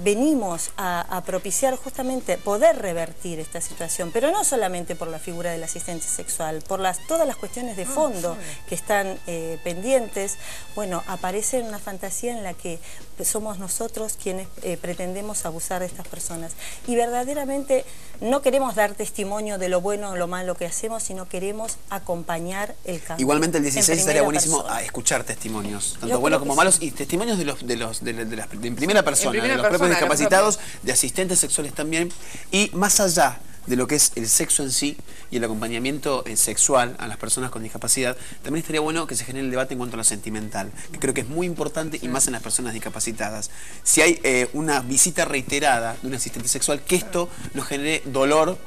venimos a propiciar justamente poder revertir esta situación, pero no solamente por la figura del asistente sexual, por todas las cuestiones de fondo que están pendientes, bueno, aparece una fantasía en la que somos nosotros quienes pretendemos abusar de estas personas. Y verdaderamente no queremos dar testimonio de lo bueno o lo malo que hacemos, sino queremos acompañar el cambio. Igualmente el 16 estaría buenísimo a escuchar testimonios, tanto buenos como malos, y testimonios en primera persona, de los propios discapacitados, de asistentes sexuales también, y más allá de lo que es el sexo en sí y el acompañamiento sexual a las personas con discapacidad, también estaría bueno que se genere el debate en cuanto a lo sentimental, que creo que es muy importante y más en las personas discapacitadas. Si hay una visita reiterada de un asistente sexual, que esto nos genere dolor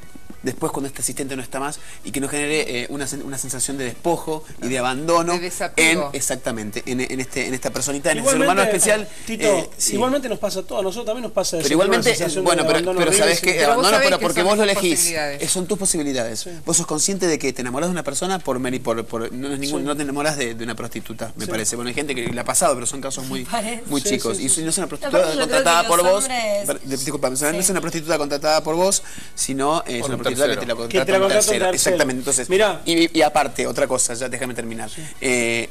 después cuando este asistente no está más y que nos genere una sensación de despojo y de abandono exactamente en esta personita, en este ser humano especial. Tito, igualmente nos pasa a todos, a nosotros también nos pasa eso. Pero igualmente, bueno, pero sabés que abandono, pero porque vos lo elegís, son tus posibilidades. Sí. Vos sos consciente de que te enamorás de una persona no te enamorás de una prostituta, me parece. Bueno, hay gente que le ha pasado, pero son casos muy chicos. Y no es una prostituta contratada por vos, disculpa, no es una prostituta contratada por vos, sino es una prostituta que te la contrata un tercero. Exactamente. Entonces, y aparte, otra cosa, ya déjame terminar.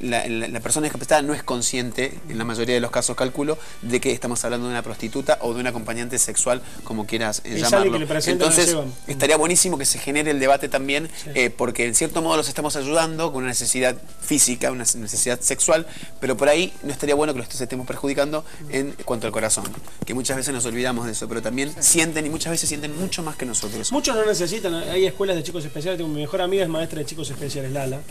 La persona discapacitada no es consciente, en la mayoría de los casos calculo, de que estamos hablando de una prostituta o de un acompañante sexual, como quieras llamarlo. Entonces, estaría buenísimo que se genere el debate también, porque en cierto modo los estamos ayudando con una necesidad física, una necesidad sexual, pero por ahí no estaría bueno que los estemos perjudicando en cuanto al corazón, que muchas veces nos olvidamos de eso, pero también sienten, y muchas veces sienten mucho más que nosotros. Muchos no necesitan, hay escuelas de chicos especiales, tengo mi mejor amiga es maestra de chicos especiales, Lala,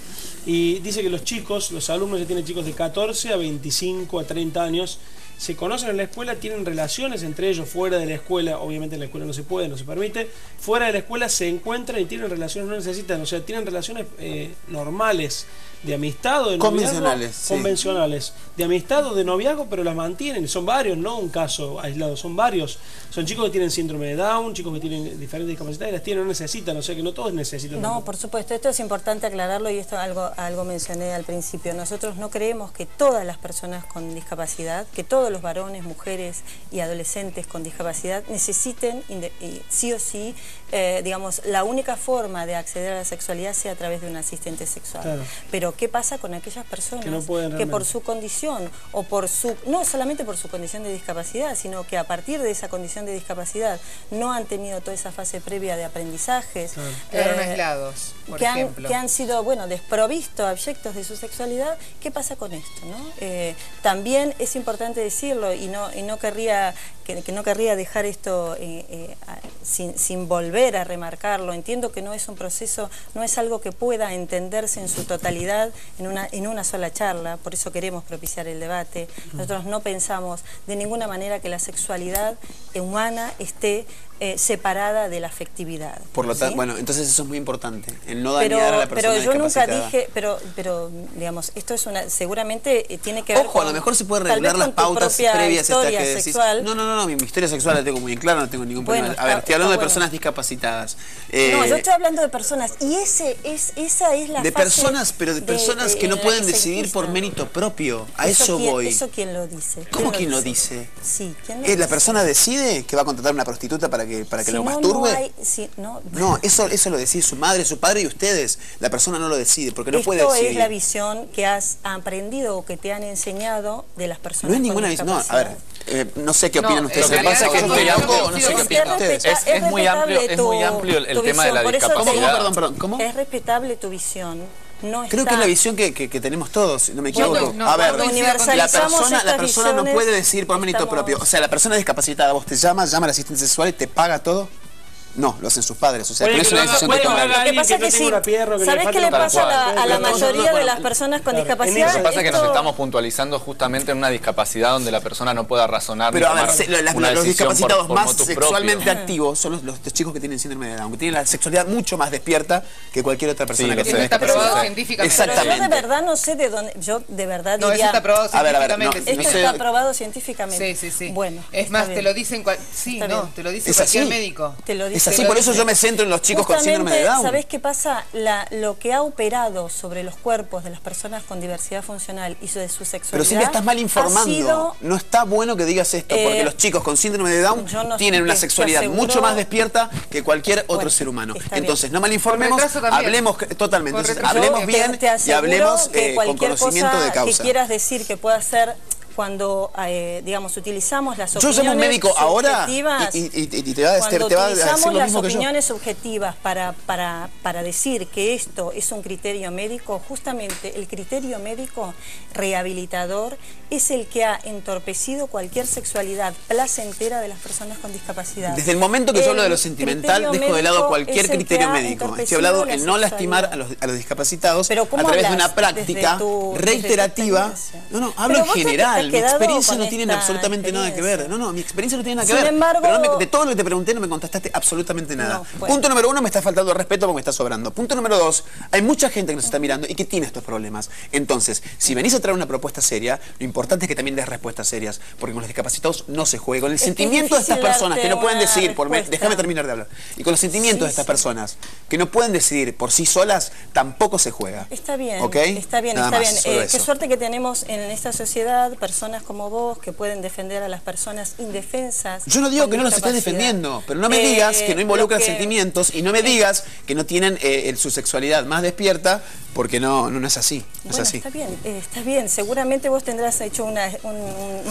y dice que los alumnos ya tienen chicos de 14 a 25 a 30 años, se conocen en la escuela, tienen relaciones entre ellos fuera de la escuela, obviamente en la escuela no se puede, no se permite, fuera de la escuela se encuentran y tienen relaciones, no necesitan, o sea, tienen relaciones normales, de amistad o de convencionales, noviazgo, convencionales, de amistad o de noviazgo, pero las mantienen, son varios, no un caso aislado, son varios, son chicos que tienen síndrome de Down, chicos que tienen diferentes discapacidades, las tienen, no necesitan, o sea que no todos necesitan. No, por supuesto, esto es importante aclararlo y esto algo mencioné al principio, nosotros no creemos que todas las personas con discapacidad, que todos los varones, mujeres y adolescentes con discapacidad necesiten sí o sí, digamos, la única forma de acceder a la sexualidad sea a través de un asistente sexual. Claro. Pero ¿qué pasa con aquellas personas que por su condición o no solamente por su condición de discapacidad, sino que a partir de esa condición de discapacidad no han tenido toda esa fase previa de aprendizajes, quedaron aislados, por ejemplo, que han sido, bueno, desprovistos, abyectos de su sexualidad? ¿Qué pasa con esto, no? También es importante decirlo y no querría dejar esto sin volver a remarcarlo. Entiendo que no es un proceso, no es algo que pueda entenderse en su totalidad en una sola charla, por eso queremos propiciar el debate. Nosotros no pensamos de ninguna manera que la sexualidad humana esté separada de la afectividad. Por lo tanto, bueno, entonces eso es muy importante, el no dañar a la persona discapacitada. Pero yo nunca dije, pero digamos, esto es seguramente tiene que ver con, a lo mejor se puede regular las pautas previas a esta que decís. No, mi historia sexual la tengo muy en claro, no tengo ningún problema. A ver, estoy hablando de personas discapacitadas. No, yo estoy hablando de personas, y esa es la de personas, pero de personas que no pueden decidir por mérito propio. A eso voy. ¿Eso quién lo dice? ¿Cómo quién lo dice? Sí, ¿quién lo dice? ¿La persona decide que va a contratar a una prostituta para que lo masturbe? No, eso lo decide su madre, su padre y ustedes. La persona no lo decide, porque no puede decidir. Esto es la visión que has aprendido o que te han enseñado de las personas. No es ninguna visión. No, a ver, no sé qué opinan ustedes. Lo que pasa es que es muy amplio, no sé qué opinan ustedes. Es muy amplio el tema de la discapacidad. ¿Cómo? Es respetable tu visión. Creo que es la visión que tenemos todos, no me equivoco. A ver, la persona no puede decidir por mérito propio. O sea, la persona discapacitada, vos te llama al asistente sexual y te paga todo. No, lo hacen sus padres, o sea, no es una decisión de tomar. Lo que pasa es que sí, ¿sabés qué le pasa a la mayoría de las personas con discapacidad? Lo que pasa es que nos estamos puntualizando justamente en una discapacidad donde la persona no pueda razonar. Pero a ver, los discapacitados más sexualmente activos son los chicos que tienen síndrome de Down, que tienen la sexualidad mucho más despierta que cualquier otra persona que tenga discapacidad. Está probado científicamente. Exactamente. Yo de verdad no sé de dónde, yo de verdad diría... No, eso está probado científicamente. Esto está probado científicamente. Sí. Bueno, es más, te lo dicen cualquier médico. Te lo dice Es así, por eso yo me centro en los chicos con síndrome de Down. ¿Sabés qué pasa? Lo que ha operado sobre los cuerpos de las personas con diversidad funcional y de su sexualidad... Pero Silvia, estás mal informando. No está bueno que digas esto, porque los chicos con síndrome de Down tienen una sexualidad mucho más despierta que cualquier otro ser humano. Entonces, no malinformemos, hablemos totalmente. Entonces, hablemos bien y hablemos con conocimiento de causa. Que quieras decir que pueda ser... Cuando, digamos, utilizamos las opiniones subjetivas... Yo soy un médico ahora y te va a decir lo mismo que yo. Cuando utilizamos las opiniones subjetivas para decir que esto es un criterio médico, justamente el criterio médico rehabilitador es el que ha entorpecido cualquier sexualidad placentera de las personas con discapacidad. Desde el momento que yo hablo de lo sentimental, dejo de lado cualquier criterio médico. Estoy hablando en no lastimar a los discapacitados a través de una práctica reiterativa. No, hablo en general. Mi experiencia no tiene absolutamente nada que ver. No, mi experiencia no tiene nada que ver. Pero de todo lo que te pregunté no me contestaste absolutamente nada. Punto número 1, me está faltando el respeto porque me está sobrando. Punto número 2, hay mucha gente que nos está mirando y que tiene estos problemas. Entonces, si venís a traer una propuesta seria, lo importante es que también des respuestas serias, porque con los discapacitados no se juega. Con el sentimiento de estas personas que no pueden decidir, déjame terminar de hablar, y con los sentimientos de estas personas que no pueden decidir por sí solas, tampoco se juega. Está bien, ¿Okay? está bien. Qué suerte que tenemos en esta sociedad personas como vos que pueden defender a las personas indefensas. Yo no digo que no los estés defendiendo, pero no me digas que no involucran sentimientos y no me digas que no tienen su sexualidad más despierta, porque no es así. No es así. Está bien. Seguramente vos tendrás hecho un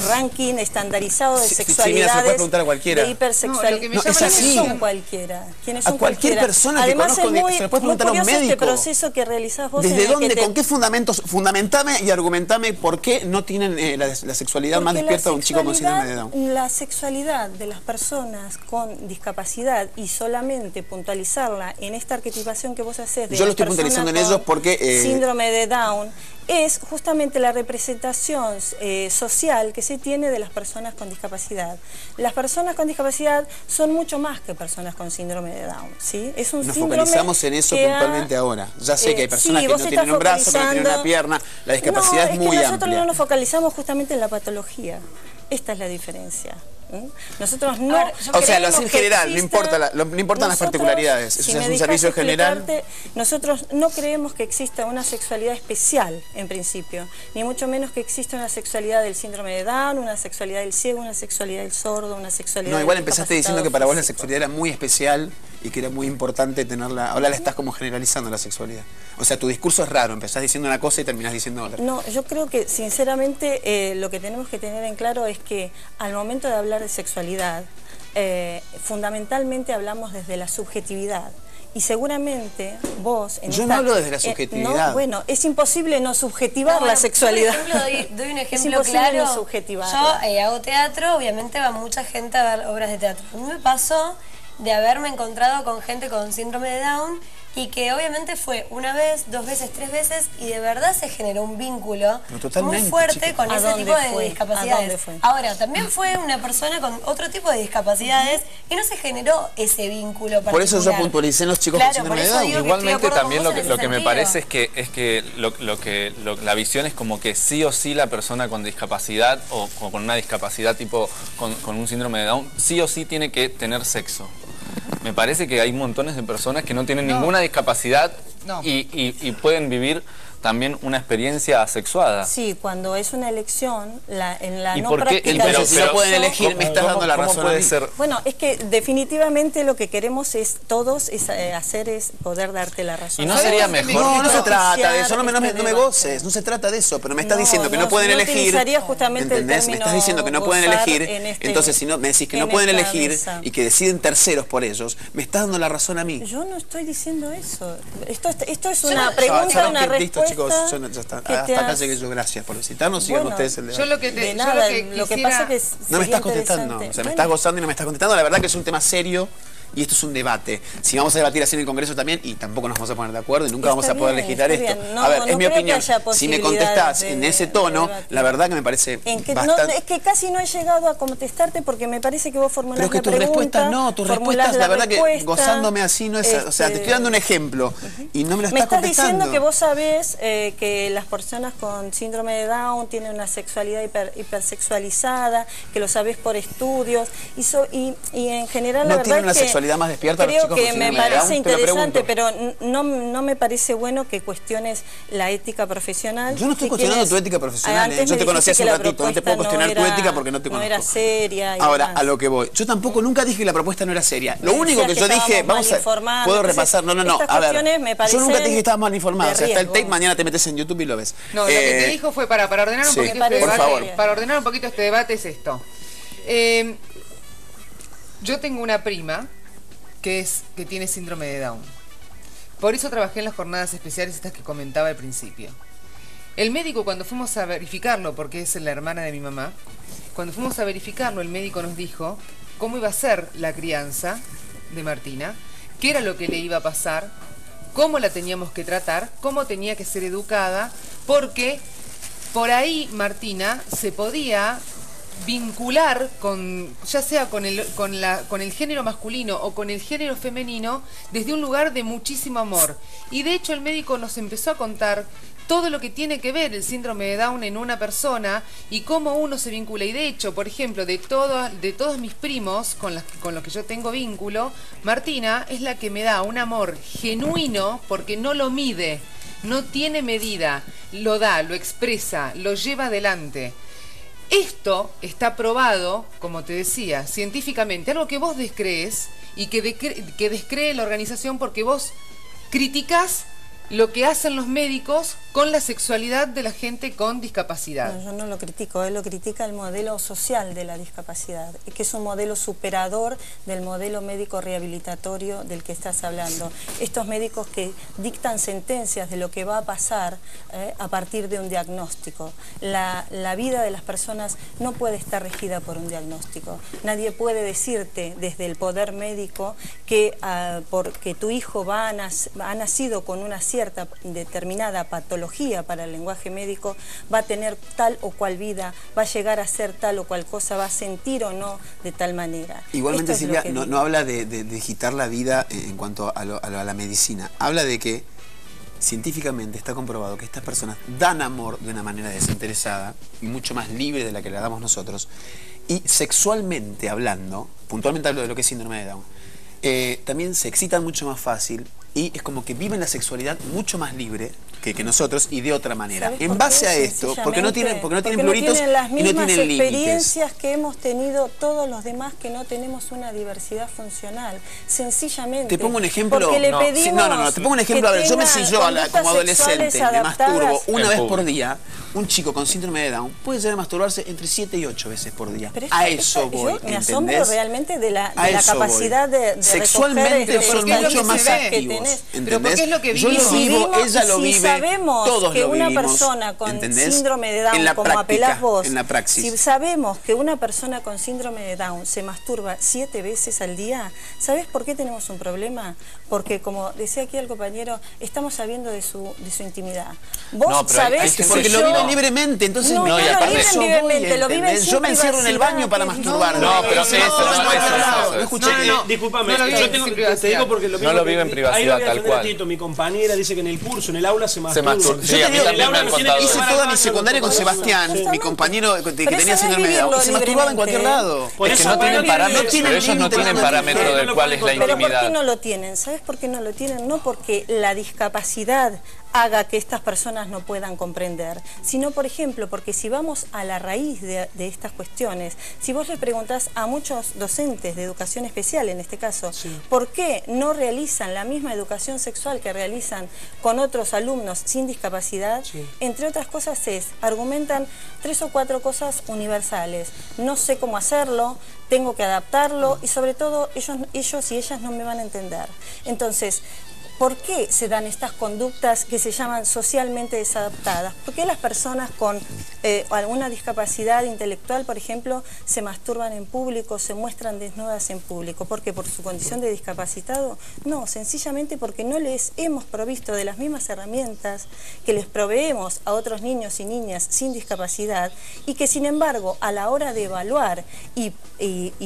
ranking estandarizado de sexualidades. Mira, se lo puedes preguntar a cualquiera. De hipersexualidad. No, es así. ¿Quiénes son cualquiera? A cualquier persona que conozco, se lo puedes preguntar a un médico. Este proceso que realizás vos. ¿Desde dónde? ¿Con qué fundamentos? Fundamentame y argumentame por qué no tienen la sexualidad más despierta de un chico con síndrome de Down. La sexualidad de las personas con discapacidad, y solamente puntualizarla en esta arquetipación que vos hacés de yo lo estoy puntualizando en ellos porque síndrome de Down, es justamente la representación social que se tiene de las personas con discapacidad. Las personas con discapacidad son mucho más que personas con síndrome de Down, ¿sí? Es un síndrome. Nos focalizamos en eso puntualmente ahora. Ya sé que hay personas que no tienen un brazo, que no tienen una pierna. La discapacidad es muy amplia. Nosotros no nos focalizamos justamente en la patología. Esta es la diferencia. Nosotros no... O sea, lo así en general, no importan las particularidades. Eso es un servicio general. Nosotros no creemos que exista una sexualidad especial, en principio, ni mucho menos que exista una sexualidad del síndrome de Down, una sexualidad del ciego, una sexualidad del sordo, una sexualidad... No, igual empezaste diciendo que para vos la sexualidad era muy especial y que era muy importante tenerla... Ahora la estás como generalizando, la sexualidad. O sea, tu discurso es raro, empezás diciendo una cosa y terminás diciendo otra. No, yo creo que, sinceramente, lo que tenemos que tener en claro es que al momento de hablar de sexualidad, fundamentalmente hablamos desde la subjetividad. Y seguramente vos... Yo no hablo desde la subjetividad. Bueno, es imposible no subjetivar la sexualidad. Doy un ejemplo claro. No subjetivarla. Yo hago teatro, obviamente va mucha gente a ver obras de teatro. A mí me pasó de haberme encontrado con gente con síndrome de Down y que obviamente fue una vez, 2 veces, 3 veces y de verdad se generó un vínculo muy fuerte con ese tipo de discapacidades. Ahora, también fue una persona con otro tipo de discapacidades y no se generó ese vínculo particular. Por eso yo puntualicé en los chicos con síndrome de Down. Igualmente también lo que me parece es que la visión es como que sí o sí la persona con discapacidad o con una discapacidad tipo con un síndrome de Down, sí o sí tiene que tener sexo. Me parece que hay montones de personas que no tienen ninguna discapacidad y pueden vivir también una experiencia asexuada. Sí, cuando es una elección, en la ¿Y no por qué? práctica Pero si no pueden elegir, me estás dando la razón a mí. Bueno, es que definitivamente lo que queremos todos hacer es poder darte la razón. ¿Y no sería mejor? No se trata de eso, no me goces, no se trata de eso, pero me estás diciendo que no pueden elegir. Justamente ¿entendés? Me estás diciendo que no pueden elegir, entonces si no me decís que no pueden elegir y que deciden terceros por ellos, me estás dando la razón a mí. Yo no estoy diciendo eso. Esto es una pregunta, una respuesta. Chicos, ya está. Hasta acá llegué yo. Gracias por visitarnos. Sigan ustedes el debate. Lo que pasa que no me estás contestando. O sea, me estás gozando y no me estás contestando. La verdad que es un tema serio. Y esto es un debate. Si vamos a debatir así en el Congreso también, y tampoco nos vamos a poner de acuerdo y nunca vamos a poder legislar esto. No, a ver, es mi opinión. Si me contestás en ese tono, la verdad que me parece bastante... es que casi no he llegado a contestarte porque me parece que vos formulás la pregunta. Pero que tus respuestas no, tus respuestas, la verdad que gozándome así no es... O sea, te estoy dando un ejemplo y no me lo estás contestando. Me estás diciendo que vos sabés que las personas con síndrome de Down tienen una sexualidad hipersexualizada, que lo sabés por estudios y en general la verdad es que sexualidad más despierta. Creo que me parece interesante, pero no me parece bueno que cuestiones la ética profesional. Yo no estoy cuestionando tu ética profesional, yo te conocí hace un ratito, no te puedo cuestionar tu ética porque no te conozco. No era seria. Ahora, a lo que voy, yo tampoco nunca dije que la propuesta no era seria. Lo único que yo dije, vamos a... Puedo repasar, no, a ver, yo nunca te dije que estabas mal informado, o sea, está el tape, mañana te metes en YouTube y lo ves. No, lo que te dijo fue para ordenar un poquito este debate, para ordenar un poquito este debate es esto. Yo tengo una prima que tiene síndrome de Down. Por eso trabajé en las jornadas especiales estas que comentaba al principio. El médico, cuando fuimos a verificarlo, porque es la hermana de mi mamá, cuando fuimos a verificarlo, el médico nos dijo cómo iba a ser la crianza de Martina, qué era lo que le iba a pasar, cómo la teníamos que tratar, cómo tenía que ser educada, porque por ahí Martina se podía vincular con, ya sea con el género masculino o con el género femenino, desde un lugar de muchísimo amor. Y de hecho el médico nos empezó a contar todo lo que tiene que ver el síndrome de Down en una persona y cómo uno se vincula. Y de hecho, por ejemplo, de todos mis primos con los que yo tengo vínculo, Martina es la que me da un amor genuino porque no lo mide, no tiene medida, lo da, lo expresa, lo lleva adelante. Esto está probado, como te decía, científicamente, algo que vos descrees y que descree la organización porque vos criticás lo que hacen los médicos con la sexualidad de la gente con discapacidad. No, yo no lo critico, él lo critica el modelo social de la discapacidad, que es un modelo superador del modelo médico rehabilitatorio del que estás hablando. Estos médicos que dictan sentencias de lo que va a pasar a partir de un diagnóstico. La vida de las personas no puede estar regida por un diagnóstico. Nadie puede decirte desde el poder médico que porque tu hijo ha nacido con una cierta determinada patología para el lenguaje médico, va a tener tal o cual vida, va a llegar a ser tal o cual cosa, va a sentir o no de tal manera. Igualmente, Silvia, no habla de quitar la vida en cuanto a la medicina, habla de que científicamente está comprobado que estas personas dan amor de una manera desinteresada y mucho más libre de la que la damos nosotros, y sexualmente hablando, puntualmente hablo de lo que es síndrome de Down, también se excitan mucho más fácil y es como que viven la sexualidad mucho más libre que nosotros y de otra manera. En base a esto, porque no tienen pruritos y no tienen límites. Experiencias que hemos tenido todos los demás que no tenemos una diversidad funcional. Sencillamente. Te pongo un ejemplo. Porque le pedimos te pongo un ejemplo. A ver, yo como adolescente me masturbo una vez por día. Un chico con síndrome de Down puede llegar a masturbarse entre 7 y 8 veces por día. A eso voy, yo me asombro realmente de la capacidad de sexualmente son mucho más activos. Pero porque es lo que yo lo vivo, ella lo vive, sabemos todos que lo una vivimos, persona con ¿entendés? síndrome de Down, en la como práctica, apelás vos, en la praxis. Si sabemos que una persona con síndrome de Down se masturba 7 veces al día, ¿sabés por qué tenemos un problema? Porque, como decía aquí el compañero, estamos sabiendo de su intimidad. Vos sabés que porque lo viven libremente, entonces no lo viven libremente, lo viven yo me encierro en el baño para masturbarme. No, pero discúlpame, te digo porque lo mismo. No lo vive en privacidad, tal cual. Mi compañera dice que en el curso, en el aula se masturba. Sí, a mí también me han contado. Hice toda mi secundaria con Sebastián, mi compañero que tenía síndrome de Down, y se masturbaba en cualquier lado. Es que no tienen parámetros, pero ellos no tienen parámetro de cuál es la intimidad. ¿Pero por qué no lo tienen? ¿Sabes por qué no lo tienen? No porque la discapacidad haga que estas personas no puedan comprender, sino, por ejemplo, porque si vamos a la raíz de estas cuestiones, si vos le preguntás a muchos docentes de educación especial, en este caso, ¿por qué no realizan la misma educación sexual que realizan con otros alumnos sin discapacidad? Entre otras cosas argumentan 3 o 4 cosas universales. No sé cómo hacerlo, tengo que adaptarlo y sobre todo ellos y ellas no me van a entender. Entonces, ¿por qué se dan estas conductas que se llaman socialmente desadaptadas? ¿Por qué las personas con alguna discapacidad intelectual, por ejemplo, se masturban en público, se muestran desnudas en público? ¿Por qué? ¿Por su condición de discapacitado? No, sencillamente porque no les hemos provisto de las mismas herramientas que les proveemos a otros niños y niñas sin discapacidad y que, sin embargo, a la hora de evaluar y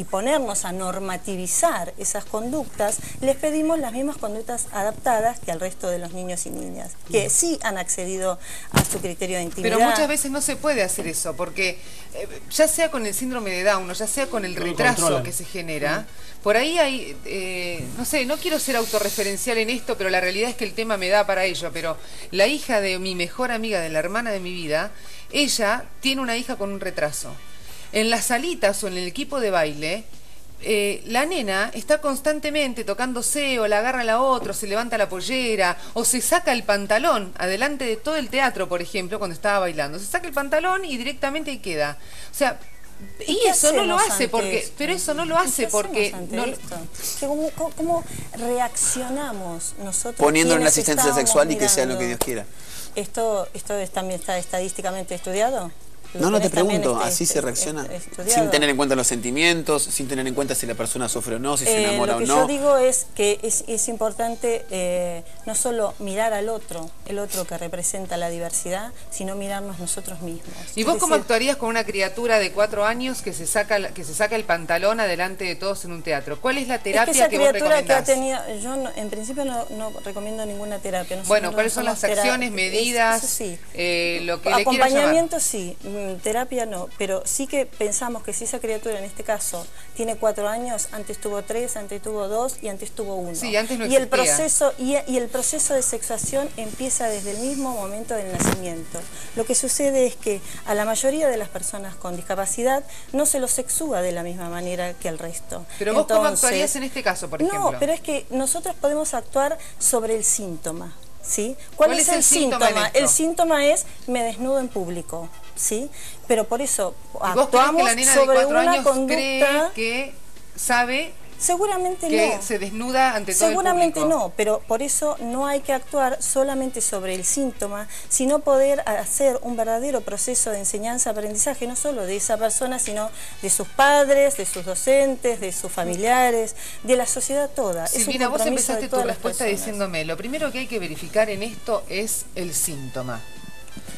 ponernos a normativizar esas conductas, les pedimos las mismas conductas adaptadas ajustadas que al resto de los niños y niñas, que sí han accedido a su criterio de intimidad. Pero muchas veces no se puede hacer eso, porque ya sea con el síndrome de Down o ya sea con el retraso que se genera, por ahí hay, no sé, no quiero ser autorreferencial en esto, pero la realidad es que el tema me da para ello, pero la hija de mi mejor amiga, de la hermana de mi vida, ella tiene una hija con un retraso. En las salitas o en el equipo de baile, la nena está constantemente tocándose o la agarra a la otra, o se levanta la pollera o se saca el pantalón adelante de todo el teatro, por ejemplo, cuando estaba bailando. Se saca el pantalón y directamente ahí queda. O sea, y eso no lo hace porque, pero eso no lo hace porque no, ¿Cómo reaccionamos nosotros? Poniéndolo en la asistencia sexual y que sea lo que Dios quiera. ¿Esto también está estadísticamente estudiado? No te pregunto, así se reacciona, sin tener en cuenta los sentimientos, sin tener en cuenta si la persona sufre o no, si se enamora o no. Lo que yo digo es que es importante no solo mirar al otro, el otro que representa la diversidad, sino mirarnos nosotros mismos. ¿Y vos cómo actuarías con una criatura de 4 años que se saca el pantalón adelante de todos en un teatro? ¿Cuál es la terapia que vos recomendás? Yo en principio no recomiendo ninguna terapia. Bueno, ¿cuáles son las acciones, medidas, eso sí. Lo que le quieras llamar? Acompañamiento sí. Terapia no, pero sí que pensamos que si esa criatura en este caso tiene 4 años, antes tuvo 3, antes tuvo 2 y antes tuvo 1. Sí, antes no existía. Y el proceso de sexuación empieza desde el mismo momento del nacimiento. Lo que sucede es que a la mayoría de las personas con discapacidad no se los sexúa de la misma manera que al resto. Pero vos, ¿cómo actuarías en este caso, por ejemplo? No, pero es que nosotros podemos actuar sobre el síntoma. ¿Sí? ¿Cuál es el síntoma? El síntoma es me desnudo en público, ¿sí? Pero por eso actuamos que la nena sobre de 4 una años conducta cree que sabe seguramente que no. se desnuda ante todo seguramente el público. No, pero por eso no hay que actuar solamente sobre el síntoma, sino poder hacer un verdadero proceso de enseñanza-aprendizaje, no solo de esa persona, sino de sus padres, de sus docentes, de sus familiares, de la sociedad toda. Silvina, vos empezaste tu respuesta diciéndome, lo primero que hay que verificar en esto es el síntoma.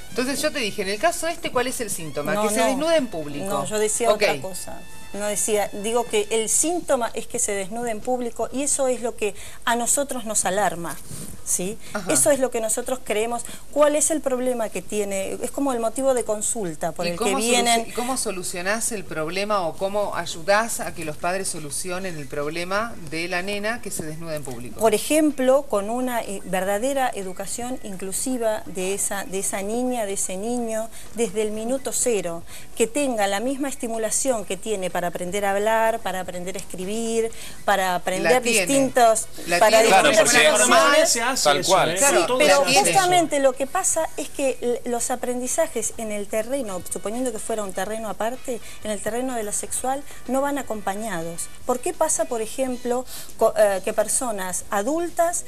Entonces yo te dije, en el caso ¿cuál es el síntoma? Que se desnuda en público. No, yo decía otra cosa. No decía, digo que el síntoma es que se desnude en público y eso es lo que a nosotros nos alarma, ¿sí? Eso es lo que nosotros creemos. ¿Cuál es el problema que tiene? Es como el motivo de consulta por el que vienen. ¿Y cómo solucionás el problema o cómo ayudás a que los padres solucionen el problema de la nena que se desnuda en público? Por ejemplo, con una verdadera educación inclusiva de esa niña, de ese niño, desde el minuto 0, que tenga la misma estimulación que tiene para aprender a hablar, para aprender a escribir, para aprender distintos... Claro, porque se hace tal cual. Eso, Claro, pero justamente eso. lo que pasa es que los aprendizajes en el terreno, suponiendo que fuera un terreno aparte, en el terreno de lo sexual, no van acompañados. ¿Por qué pasa, por ejemplo, que personas adultas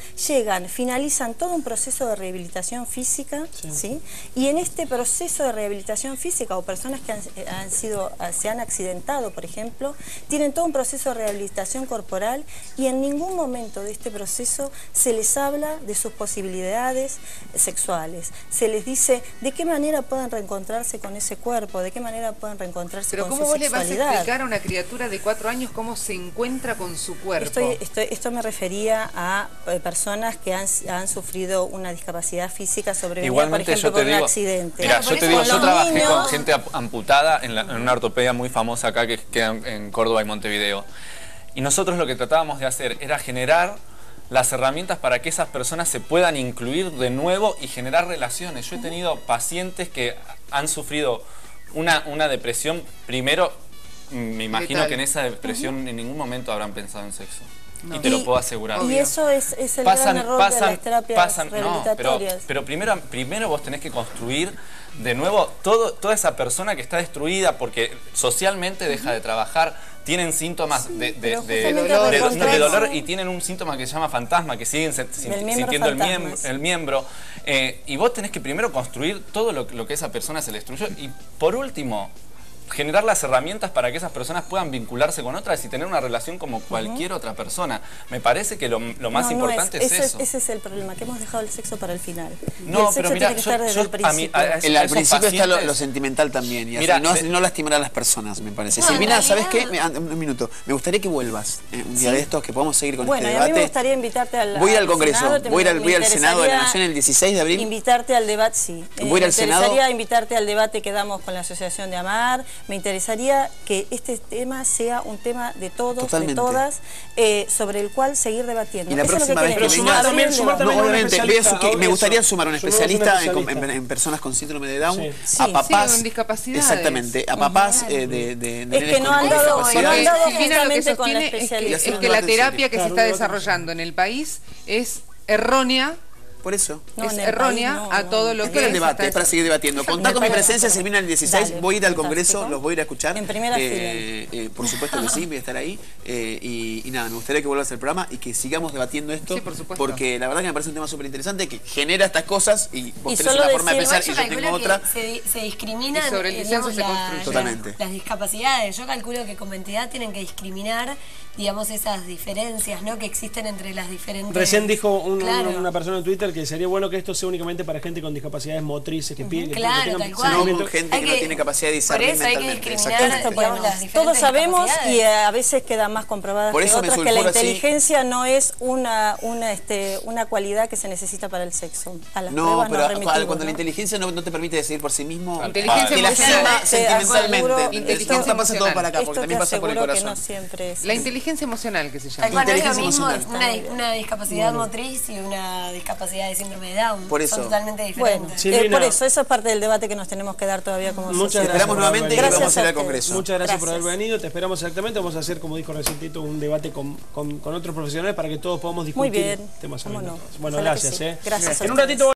finalizan todo un proceso de rehabilitación física, ¿sí? Y en este proceso de rehabilitación física, o personas que se han accidentado, por ejemplo, tienen todo un proceso de rehabilitación corporal y en ningún momento de este proceso se les habla de sus posibilidades sexuales. Se les dice de qué manera pueden reencontrarse con ese cuerpo, de qué manera pueden reencontrarse con su sexualidad. Pero ¿cómo vos le vas a explicar a una criatura de 4 años cómo se encuentra con su cuerpo? Esto me refería a personas que han sufrido una discapacidad física sobrevenida, por ejemplo, por un accidente. Mira, yo te digo, yo trabajé con gente amputada en una ortopedia muy famosa acá que queda en Córdoba y Montevideo. Y nosotros lo que tratábamos de hacer era generar las herramientas para que esas personas se puedan incluir de nuevo y generar relaciones. Yo he tenido pacientes que han sufrido una depresión. Primero, me imagino que en esa depresión en ningún momento habrán pensado en sexo. No. Y te lo puedo asegurar. Y eso es el gran error de las terapias rehabilitatorias. Pero primero vos tenés que construir de nuevo toda esa persona que está destruida porque socialmente deja de trabajar, tienen síntomas de dolor y tienen un síntoma que se llama fantasma, que siguen sintiendo el miembro. Y vos tenés que primero construir todo lo que a esa persona se le destruyó. Y por último, generar las herramientas para que esas personas puedan vincularse con otras y tener una relación como cualquier otra persona. Me parece que lo más importante es eso. Ese es el problema, que hemos dejado el sexo para el final. No, pero mira, al principio está lo sentimental también, y mira, no lastimar a las personas, me parece. Silvina, ¿sabes qué? Un minuto. Me gustaría que vuelvas un día de estos, que podamos seguir con este debate. Bueno, a mí me gustaría invitarte voy a ir al Congreso, voy al Senado de la Nación el 16 de abril. Invitarte al debate, sí. Voy a ir al Senado. Me interesaría invitarte al debate que damos con la Asociación de AMAR. Me interesaría que este tema sea un tema de todos, totalmente, de todas, sobre el cual seguir debatiendo. Y la próxima vez que vengas, me gustaría sumar a un especialista en personas con síndrome de Down, a papás, con discapacidades. Exactamente, a papás de es que no han dado Silvina lo que sostiene es que la terapia que se está desarrollando en el país es errónea. Por eso. Es errónea a todo lo que es el debate, es para seguir debatiendo. Contá con mi presencia, Silvina, el 16. Voy a ir al Congreso, los voy a ir a escuchar. En primera fila. Por supuesto que sí, voy a estar ahí. Y nada, me gustaría que vuelvas al programa y que sigamos debatiendo esto. Sí, por supuesto. Porque la verdad que me parece un tema súper interesante que genera estas cosas y vos tenés una forma de pensar y yo tengo otra. Se discriminan sobre el disenso se construye. Totalmente. Las discapacidades. Yo calculo que como entidad tienen que discriminar, digamos, esas diferencias, ¿no?, que existen entre las diferentes... Recién dijo una persona en Twitter que sería bueno que esto sea únicamente para gente con discapacidades motrices, que piden... Claro, tal cual. No con gente que no tiene capacidad de discernir mentalmente. Todos sabemos, y a veces queda más comprobada que otras, que la inteligencia no es una cualidad que se necesita para el sexo. A las pruebas nos remitimos, cuando la inteligencia no te permite decidir por sí mismo, inteligencia emocional, sentimentalmente. Inteligencia pasa todo para acá, porque también pasa por el corazón. La inteligencia emocional, que se llama. No es lo mismo una discapacidad motriz y una discapacidad de síndrome de Down. Por eso. Son totalmente diferentes. Bueno, por eso es parte del debate que nos tenemos que dar todavía como sociedad. Te esperamos nuevamente y vamos a ir al Congreso. Muchas gracias por haber venido, te esperamos exactamente. Vamos a hacer, como dijo recién Tito, un debate con otros profesionales para que todos podamos discutir temas. Muy bien, Bueno, gracias. Gracias. En un ratito